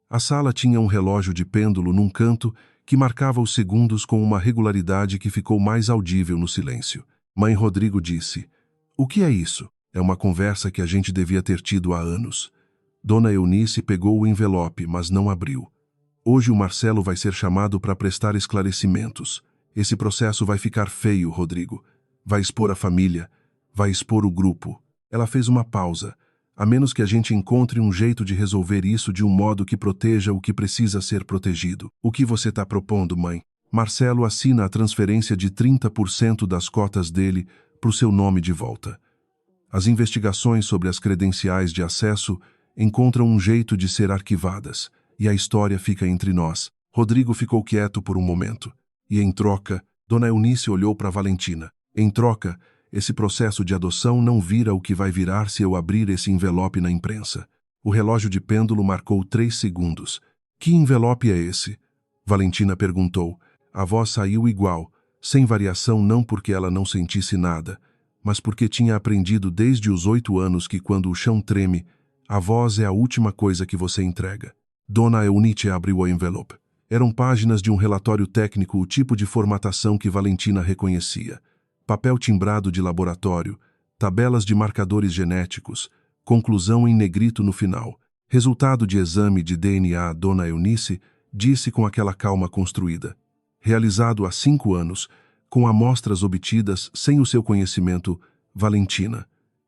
A sala tinha um relógio de pêndulo num canto que marcava os segundos com uma regularidade que ficou mais audível no silêncio. Mãe Rodrigo disse, o que é isso? É uma conversa que a gente devia ter tido há anos. Dona Eunice pegou o envelope, mas não abriu. Hoje o Marcelo vai ser chamado para prestar esclarecimentos. Esse processo vai ficar feio, Rodrigo. Vai expor a família, vai expor o grupo. Ela fez uma pausa. A menos que a gente encontre um jeito de resolver isso de um modo que proteja o que precisa ser protegido. O que você está propondo, mãe? Marcelo assina a transferência de 30% das cotas dele para o seu nome de volta. As investigações sobre as credenciais de acesso encontram um jeito de ser arquivadas, e a história fica entre nós. Rodrigo ficou quieto por um momento. E em troca, Dona Eunice olhou para Valentina. Em troca, esse processo de adoção não vira o que vai virar se eu abrir esse envelope na imprensa. O relógio de pêndulo marcou 3 segundos. Que envelope é esse? Valentina perguntou. A voz saiu igual, sem variação, não porque ela não sentisse nada, mas porque tinha aprendido desde os 8 anos que quando o chão treme, a voz é a última coisa que você entrega. Dona Eunice abriu o envelope. Eram páginas de um relatório técnico, o tipo de formatação que Valentina reconhecia. Papel timbrado de laboratório, tabelas de marcadores genéticos, conclusão em negrito no final. Resultado de exame de DNA, Dona Eunice disse com aquela calma construída. Realizado há 5 anos, com amostras obtidas sem o seu conhecimento, Valentina.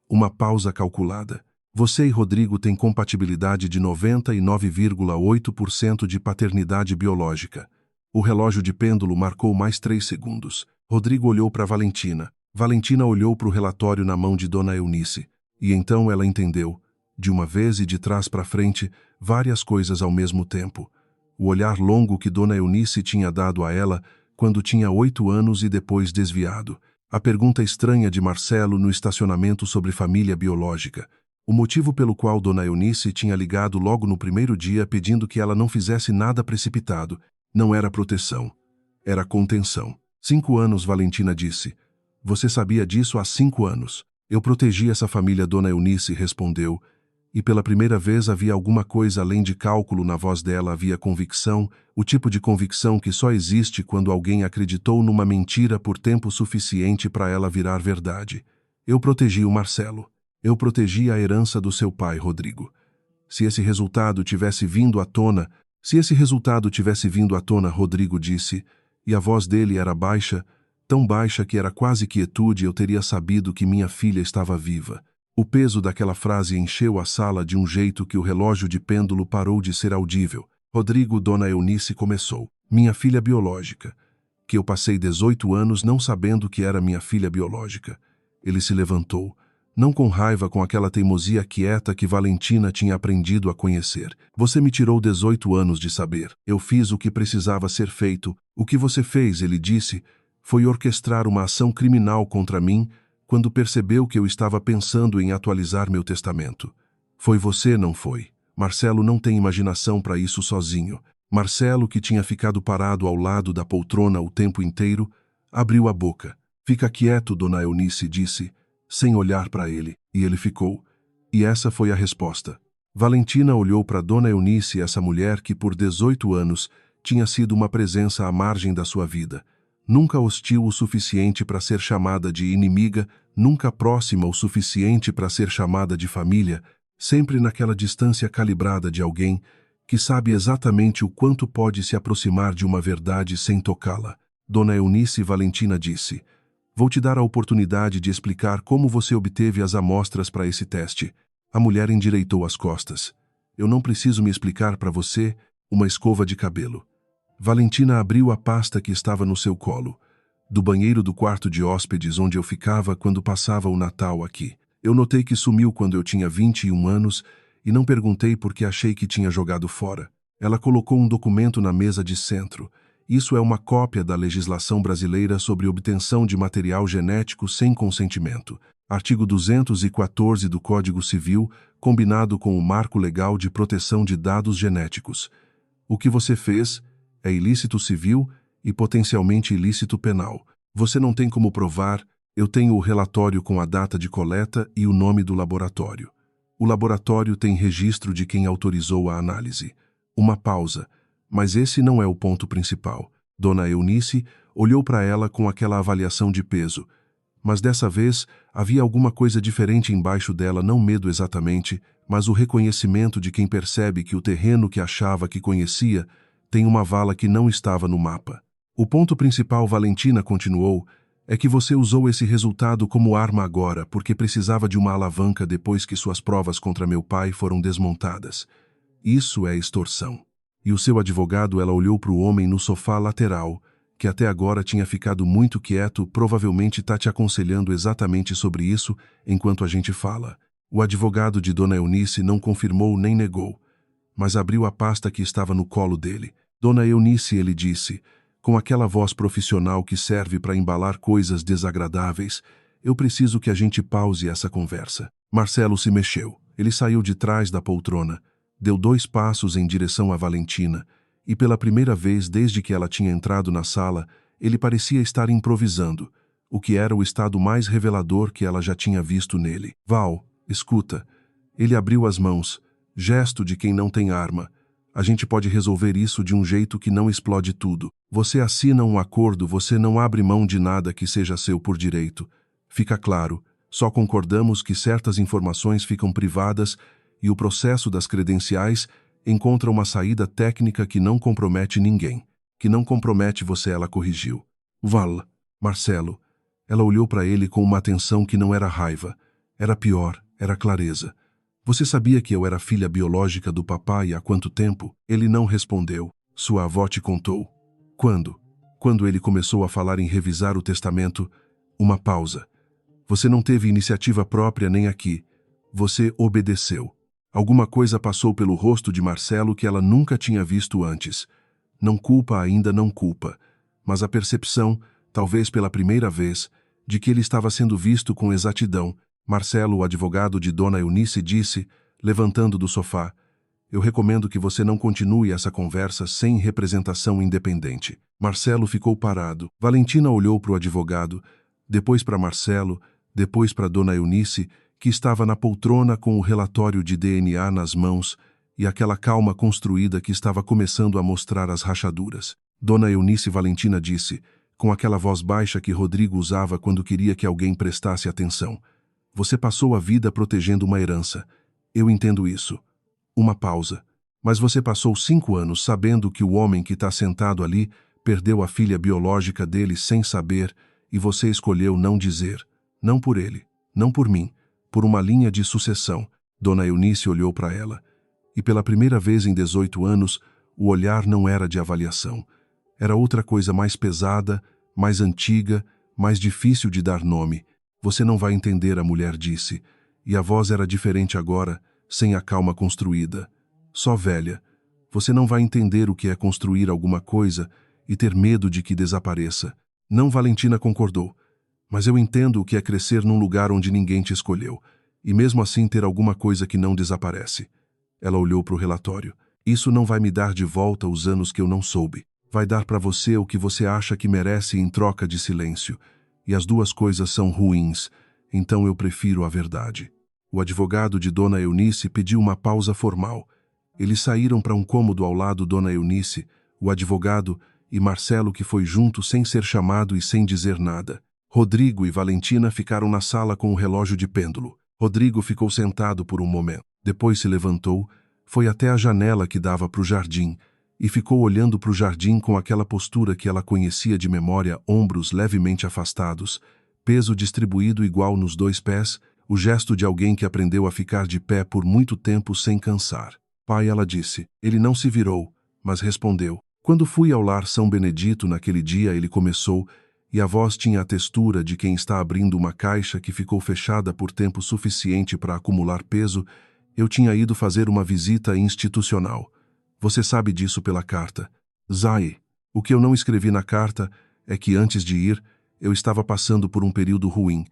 Uma pausa calculada. Você e Rodrigo têm compatibilidade de 99,8% de paternidade biológica. O relógio de pêndulo marcou mais 3 segundos. Rodrigo olhou para Valentina. Valentina olhou para o relatório na mão de Dona Eunice. E então ela entendeu, de uma vez e de trás para frente, várias coisas ao mesmo tempo. O olhar longo que Dona Eunice tinha dado a ela quando tinha 8 anos e depois desviado. A pergunta estranha de Marcelo no estacionamento sobre família biológica. O motivo pelo qual Dona Eunice tinha ligado logo no primeiro dia pedindo que ela não fizesse nada precipitado não era proteção, era contenção. 5 anos, Valentina disse. Você sabia disso há 5 anos. Eu protegi essa família, Dona Eunice respondeu, E pela primeira vez havia alguma coisa além de cálculo na voz dela, havia convicção, o tipo de convicção que só existe quando alguém acreditou numa mentira por tempo suficiente para ela virar verdade. Eu protegi o Marcelo. Eu protegi a herança do seu pai, Rodrigo. Se esse resultado tivesse vindo à tona, Rodrigo disse, e a voz dele era baixa, tão baixa que era quase quietude, eu teria sabido que minha filha estava viva. O peso daquela frase encheu a sala de um jeito que o relógio de pêndulo parou de ser audível. Rodrigo, Dona Eunice começou. Minha filha biológica. Que eu passei 18 anos não sabendo que era minha filha biológica. Ele se levantou. Não com raiva, com aquela teimosia quieta que Valentina tinha aprendido a conhecer. Você me tirou 18 anos de saber. Eu fiz o que precisava ser feito. O que você fez, ele disse, foi orquestrar uma ação criminal contra mim quando percebeu que eu estava pensando em atualizar meu testamento. Foi você, não foi? Marcelo não tem imaginação para isso sozinho. Marcelo, que tinha ficado parado ao lado da poltrona o tempo inteiro, abriu a boca. Fica quieto, Dona Eunice disse, sem olhar para ele, e ele ficou. E essa foi a resposta. Valentina olhou para Dona Eunice, essa mulher que por 18 anos tinha sido uma presença à margem da sua vida. Nunca hostil o suficiente para ser chamada de inimiga, nunca próxima o suficiente para ser chamada de família, sempre naquela distância calibrada de alguém que sabe exatamente o quanto pode se aproximar de uma verdade sem tocá-la. Dona Eunice Valentina disse, vou te dar a oportunidade de explicar como você obteve as amostras para esse teste. A mulher endireitou as costas. Eu não preciso me explicar para você, uma escova de cabelo. Valentina abriu a pasta que estava no seu colo, do banheiro do quarto de hóspedes onde eu ficava quando passava o Natal aqui. Eu notei que sumiu quando eu tinha 21 anos e não perguntei porque achei que tinha jogado fora. Ela colocou um documento na mesa de centro. Isso é uma cópia da legislação brasileira sobre obtenção de material genético sem consentimento. Artigo 214 do Código Civil, combinado com o Marco Legal de Proteção de Dados Genéticos. O que você fez é ilícito civil e potencialmente ilícito penal. Você não tem como provar, eu tenho o relatório com a data de coleta e o nome do laboratório. O laboratório tem registro de quem autorizou a análise. Uma pausa, mas esse não é o ponto principal. Dona Eunice olhou para ela com aquela avaliação de peso, mas dessa vez havia alguma coisa diferente embaixo dela, não medo exatamente, mas o reconhecimento de quem percebe que o terreno que achava que conhecia tem uma vala que não estava no mapa. O ponto principal, Valentina continuou, é que você usou esse resultado como arma agora porque precisava de uma alavanca depois que suas provas contra meu pai foram desmontadas. Isso é extorsão. E o seu advogado, ela olhou para o homem no sofá lateral, que até agora tinha ficado muito quieto, provavelmente está te aconselhando exatamente sobre isso enquanto a gente fala. O advogado de Dona Eunice não confirmou nem negou, mas abriu a pasta que estava no colo dele. Dona Eunice, ele disse, com aquela voz profissional que serve para embalar coisas desagradáveis, eu preciso que a gente pause essa conversa. Marcelo se mexeu. Ele saiu de trás da poltrona, deu 2 passos em direção a Valentina, e pela primeira vez desde que ela tinha entrado na sala, ele parecia estar improvisando, o que era o estado mais revelador que ela já tinha visto nele. Val, escuta. Ele abriu as mãos, gesto de quem não tem arma. A gente pode resolver isso de um jeito que não explode tudo. Você assina um acordo, você não abre mão de nada que seja seu por direito. Fica claro, só concordamos que certas informações ficam privadas e o processo das credenciais encontra uma saída técnica que não compromete ninguém. Que não compromete você, ela corrigiu. Val, Marcelo. Ela olhou para ele com uma atenção que não era raiva. Era pior, era clareza. Você sabia que eu era filha biológica do papai há quanto tempo? Ele não respondeu. Sua avó te contou. Quando? Quando ele começou a falar em revisar o testamento, uma pausa. Você não teve iniciativa própria nem aqui. Você obedeceu. Alguma coisa passou pelo rosto de Marcelo que ela nunca tinha visto antes. Não culpa, ainda não culpa, mas a percepção, talvez pela primeira vez, de que ele estava sendo visto com exatidão. Marcelo, o advogado de Dona Eunice, disse, levantando do sofá, eu recomendo que você não continue essa conversa sem representação independente. Marcelo ficou parado. Valentina olhou para o advogado, depois para Marcelo, depois para Dona Eunice, que estava na poltrona com o relatório de DNA nas mãos e aquela calma construída que estava começando a mostrar as rachaduras. Dona Eunice Valentina disse, com aquela voz baixa que Rodrigo usava quando queria que alguém prestasse atenção: "Você passou a vida protegendo uma herança. Eu entendo isso." Uma pausa. "Mas você passou 5 anos sabendo que o homem que está sentado ali perdeu a filha biológica dele sem saber, e você escolheu não dizer. Não por ele, não por mim, por uma linha de sucessão." Dona Eunice olhou para ela. E pela primeira vez em 18 anos, o olhar não era de avaliação. Era outra coisa mais pesada, mais antiga, mais difícil de dar nome. "Você não vai entender", a mulher disse. E a voz era diferente agora, sem a calma construída. "Só velha. Você não vai entender o que é construir alguma coisa e ter medo de que desapareça." "Não", Valentina concordou. "Mas eu entendo o que é crescer num lugar onde ninguém te escolheu, e mesmo assim ter alguma coisa que não desaparece." Ela olhou para o relatório. "Isso não vai me dar de volta os anos que eu não soube. Vai dar para você o que você acha que merece em troca de silêncio. E as duas coisas são ruins, então eu prefiro a verdade." O advogado de Dona Eunice pediu uma pausa formal. Eles saíram para um cômodo ao lado Dona Eunice, o advogado e Marcelo, que foi junto sem ser chamado e sem dizer nada. Rodrigo e Valentina ficaram na sala com o relógio de pêndulo. Rodrigo ficou sentado por um momento. Depois se levantou, foi até a janela que dava para o jardim e ficou olhando para o jardim com aquela postura que ela conhecia de memória, ombros levemente afastados, peso distribuído igual nos 2 pés, o gesto de alguém que aprendeu a ficar de pé por muito tempo sem cansar. "Pai", ela disse. Ele não se virou, mas respondeu. "Quando fui ao lar São Benedito naquele dia", ele começou, e a voz tinha a textura de quem está abrindo uma caixa que ficou fechada por tempo suficiente para acumular peso. "Eu tinha ido fazer uma visita institucional. Você sabe disso pela carta." "Zai, o que eu não escrevi na carta é que antes de ir, eu estava passando por um período ruim."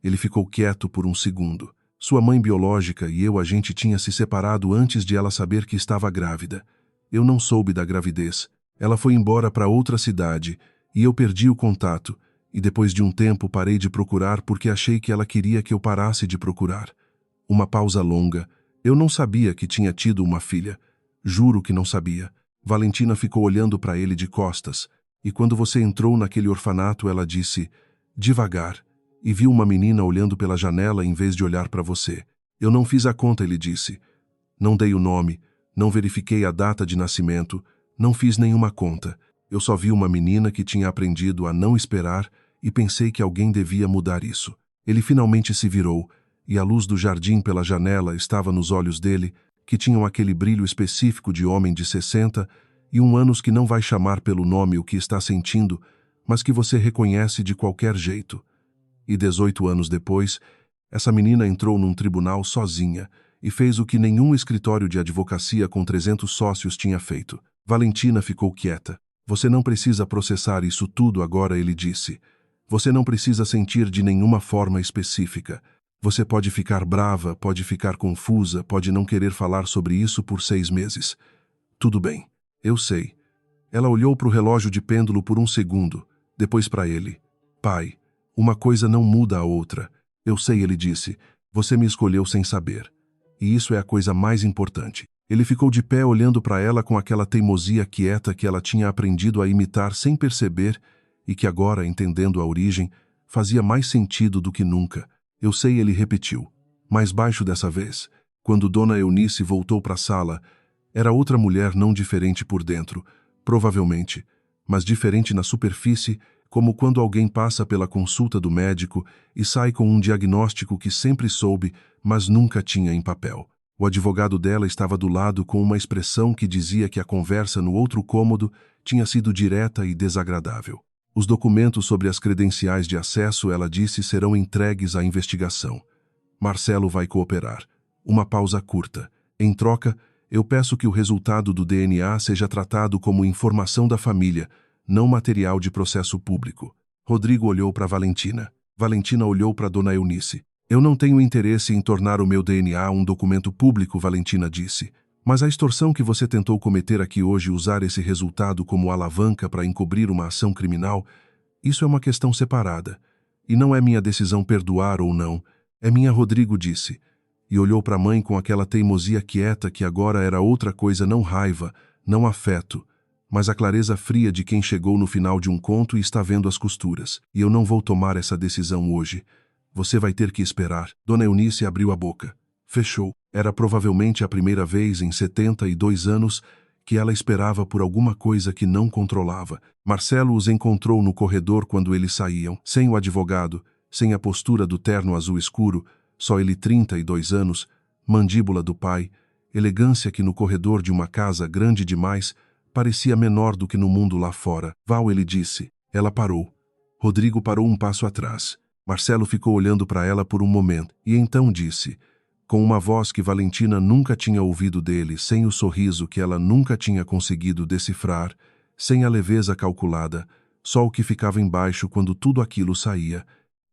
Ele ficou quieto por um segundo. "Sua mãe biológica e a gente tinha se separado antes de ela saber que estava grávida. Eu não soube da gravidez. Ela foi embora para outra cidade e eu perdi o contato, e depois de um tempo parei de procurar porque achei que ela queria que eu parasse de procurar." Uma pausa longa. "Eu não sabia que tinha tido uma filha. Juro que não sabia." Valentina ficou olhando para ele de costas, e quando você entrou naquele orfanato, ela disse, devagar, e viu uma menina olhando pela janela em vez de olhar para você. "Eu não fiz a conta", ele disse. "Não dei o nome, não verifiquei a data de nascimento, não fiz nenhuma conta. Eu só vi uma menina que tinha aprendido a não esperar e pensei que alguém devia mudar isso." Ele finalmente se virou, e a luz do jardim pela janela estava nos olhos dele, que tinham aquele brilho específico de homem de 60 e anos que não vai chamar pelo nome o que está sentindo, mas que você reconhece de qualquer jeito. E 18 anos depois, essa menina entrou num tribunal sozinha e fez o que nenhum escritório de advocacia com 300 sócios tinha feito. Valentina ficou quieta. "Você não precisa processar isso tudo agora", ele disse. "Você não precisa sentir de nenhuma forma específica. Você pode ficar brava, pode ficar confusa, pode não querer falar sobre isso por 6 meses. Tudo bem, eu sei." Ela olhou para o relógio de pêndulo por um segundo, depois para ele. "Pai, uma coisa não muda a outra." "Eu sei", ele disse. "Você me escolheu sem saber. E isso é a coisa mais importante." Ele ficou de pé olhando para ela com aquela teimosia quieta que ela tinha aprendido a imitar sem perceber e que agora, entendendo a origem, fazia mais sentido do que nunca. "Eu sei", ele repetiu, mais baixo dessa vez. Quando Dona Eunice voltou para a sala, era outra mulher não diferente por dentro, provavelmente, mas diferente na superfície, como quando alguém passa pela consulta do médico e sai com um diagnóstico que sempre soube, mas nunca tinha em papel. O advogado dela estava do lado com uma expressão que dizia que a conversa no outro cômodo tinha sido direta e desagradável. "Os documentos sobre as credenciais de acesso", ela disse, "serão entregues à investigação. Marcelo vai cooperar." Uma pausa curta. "Em troca, eu peço que o resultado do DNA seja tratado como informação da família, não material de processo público." Rodrigo olhou para Valentina. Valentina olhou para Dona Eunice. "Eu não tenho interesse em tornar o meu DNA um documento público", Valentina disse. "Mas a extorsão que você tentou cometer aqui hoje, usar esse resultado como alavanca para encobrir uma ação criminal, isso é uma questão separada. E não é minha decisão perdoar ou não. É minha, Rodrigo disse, e olhou para a mãe com aquela teimosia quieta que agora era outra coisa, não raiva, não afeto, mas a clareza fria de quem chegou no final de um conto e está vendo as costuras. E eu não vou tomar essa decisão hoje. Você vai ter que esperar. Dona Eunice abriu a boca. Fechou. Era provavelmente a primeira vez em 72 anos que ela esperava por alguma coisa que não controlava. Marcelo os encontrou no corredor quando eles saíam, sem o advogado, sem a postura do terno azul escuro, só ele 32 anos, mandíbula do pai, elegância que no corredor de uma casa grande demais parecia menor do que no mundo lá fora. Val, ele disse. Ela parou. Rodrigo parou um passo atrás. Marcelo ficou olhando para ela por um momento, e então disse, com uma voz que Valentina nunca tinha ouvido dele, sem o sorriso que ela nunca tinha conseguido decifrar, sem a leveza calculada, só o que ficava embaixo quando tudo aquilo saía.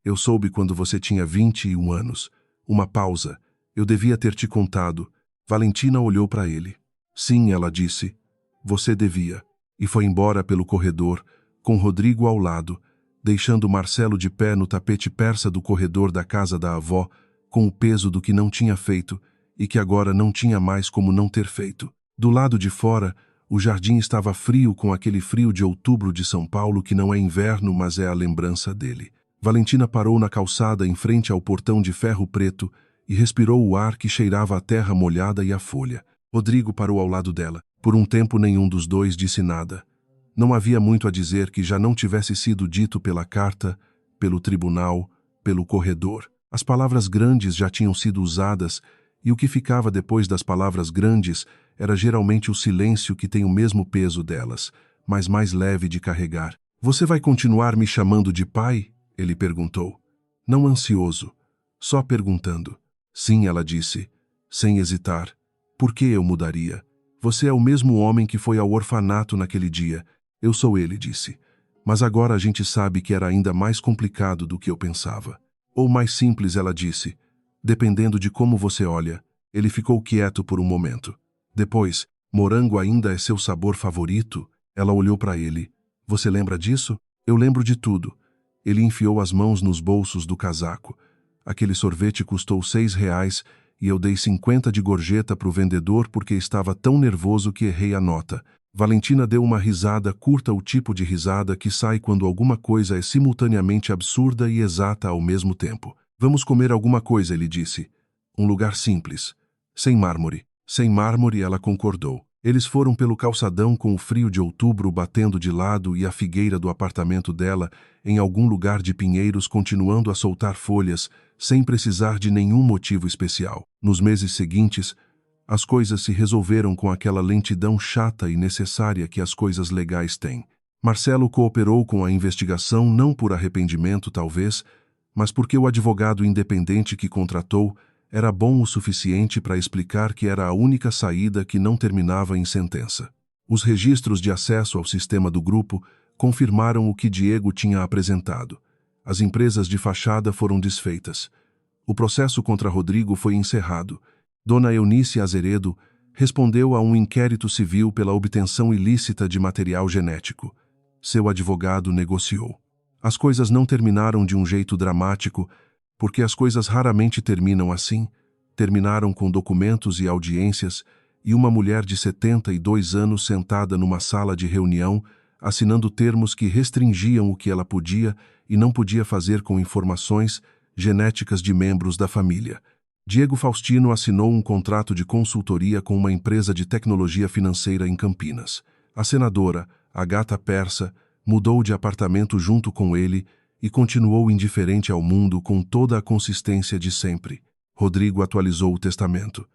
Eu soube quando você tinha 21 anos. Uma pausa. Eu devia ter te contado. Valentina olhou para ele. Sim, ela disse. Você devia. E foi embora pelo corredor, com Rodrigo ao lado, deixando Marcelo de pé no tapete persa do corredor da casa da avó, com o peso do que não tinha feito e que agora não tinha mais como não ter feito. Do lado de fora, o jardim estava frio, com aquele frio de outubro de São Paulo que não é inverno, mas é a lembrança dele. Valentina parou na calçada em frente ao portão de ferro preto e respirou o ar que cheirava a terra molhada e a folha. Rodrigo parou ao lado dela. Por um tempo nenhum dos dois disse nada. Não havia muito a dizer que já não tivesse sido dito pela carta, pelo tribunal, pelo corredor. As palavras grandes já tinham sido usadas, e o que ficava depois das palavras grandes era geralmente o silêncio, que tem o mesmo peso delas, mas mais leve de carregar. Você vai continuar me chamando de pai? Ele perguntou. Não ansioso, só perguntando. Sim, ela disse, sem hesitar. Por que eu mudaria? Você é o mesmo homem que foi ao orfanato naquele dia. Eu sou ele, disse. Mas agora a gente sabe que era ainda mais complicado do que eu pensava. Ou mais simples, ela disse. Dependendo de como você olha. Ele ficou quieto por um momento. Depois, morango ainda é seu sabor favorito? Ela olhou para ele. Você lembra disso? Eu lembro de tudo. Ele enfiou as mãos nos bolsos do casaco. Aquele sorvete custou R$6 e eu dei 50 de gorjeta para o vendedor porque estava tão nervoso que errei a nota. Valentina deu uma risada curta, o tipo de risada que sai quando alguma coisa é simultaneamente absurda e exata ao mesmo tempo. Vamos comer alguma coisa, ele disse. Um lugar simples. Sem mármore. Sem mármore, ela concordou. Eles foram pelo calçadão com o frio de outubro batendo de lado e a figueira do apartamento dela, em algum lugar de pinheiros, continuando a soltar folhas, sem precisar de nenhum motivo especial. Nos meses seguintes, as coisas se resolveram com aquela lentidão chata e necessária que as coisas legais têm. Marcelo cooperou com a investigação não por arrependimento, talvez, mas porque o advogado independente que contratou era bom o suficiente para explicar que era a única saída que não terminava em sentença. Os registros de acesso ao sistema do grupo confirmaram o que Diego tinha apresentado. As empresas de fachada foram desfeitas. O processo contra Rodrigo foi encerrado. Dona Eunice Azeredo respondeu a um inquérito civil pela obtenção ilícita de material genético. Seu advogado negociou. As coisas não terminaram de um jeito dramático, porque as coisas raramente terminam assim. Terminaram com documentos e audiências e uma mulher de 72 anos sentada numa sala de reunião, assinando termos que restringiam o que ela podia e não podia fazer com informações genéticas de membros da família. Diego Faustino assinou um contrato de consultoria com uma empresa de tecnologia financeira em Campinas. A senadora, a gata persa, mudou de apartamento junto com ele e continuou indiferente ao mundo com toda a consistência de sempre. Rodrigo atualizou o testamento.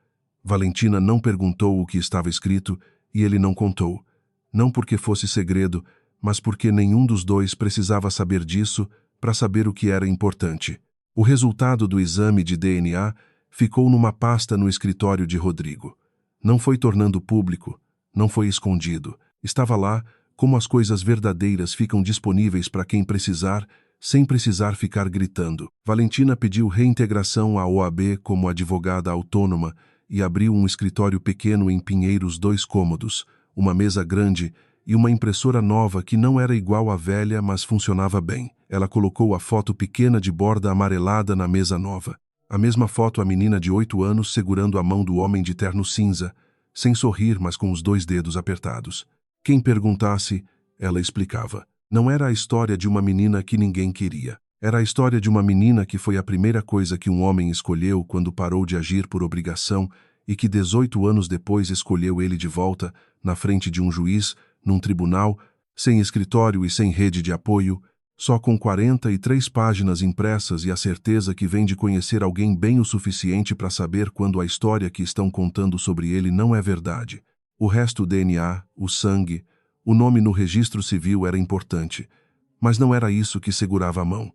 Valentina não perguntou o que estava escrito e ele não contou. Não porque fosse segredo, mas porque nenhum dos dois precisava saber disso para saber o que era importante. O resultado do exame de DNA ficou numa pasta no escritório de Rodrigo. Não foi tornando público, não foi escondido. Estava lá, como as coisas verdadeiras ficam disponíveis para quem precisar, sem precisar ficar gritando. Valentina pediu reintegração à OAB como advogada autônoma e abriu um escritório pequeno em Pinheiros, 2 cômodos, uma mesa grande e uma impressora nova que não era igual à velha, mas funcionava bem. Ela colocou a foto pequena de borda amarelada na mesa nova. A mesma foto a menina de 8 anos segurando a mão do homem de terno cinza, sem sorrir, mas com os 2 dedos apertados. Quem perguntasse, ela explicava. Não era a história de uma menina que ninguém queria. Era a história de uma menina que foi a primeira coisa que um homem escolheu quando parou de agir por obrigação e que 18 anos depois escolheu ele de volta, na frente de um juiz, num tribunal, sem escritório e sem rede de apoio, só com 43 páginas impressas e a certeza que vem de conhecer alguém bem o suficiente para saber quando a história que estão contando sobre ele não é verdade. O resto, o DNA, o sangue, o nome no registro civil era importante, mas não era isso que segurava a mão.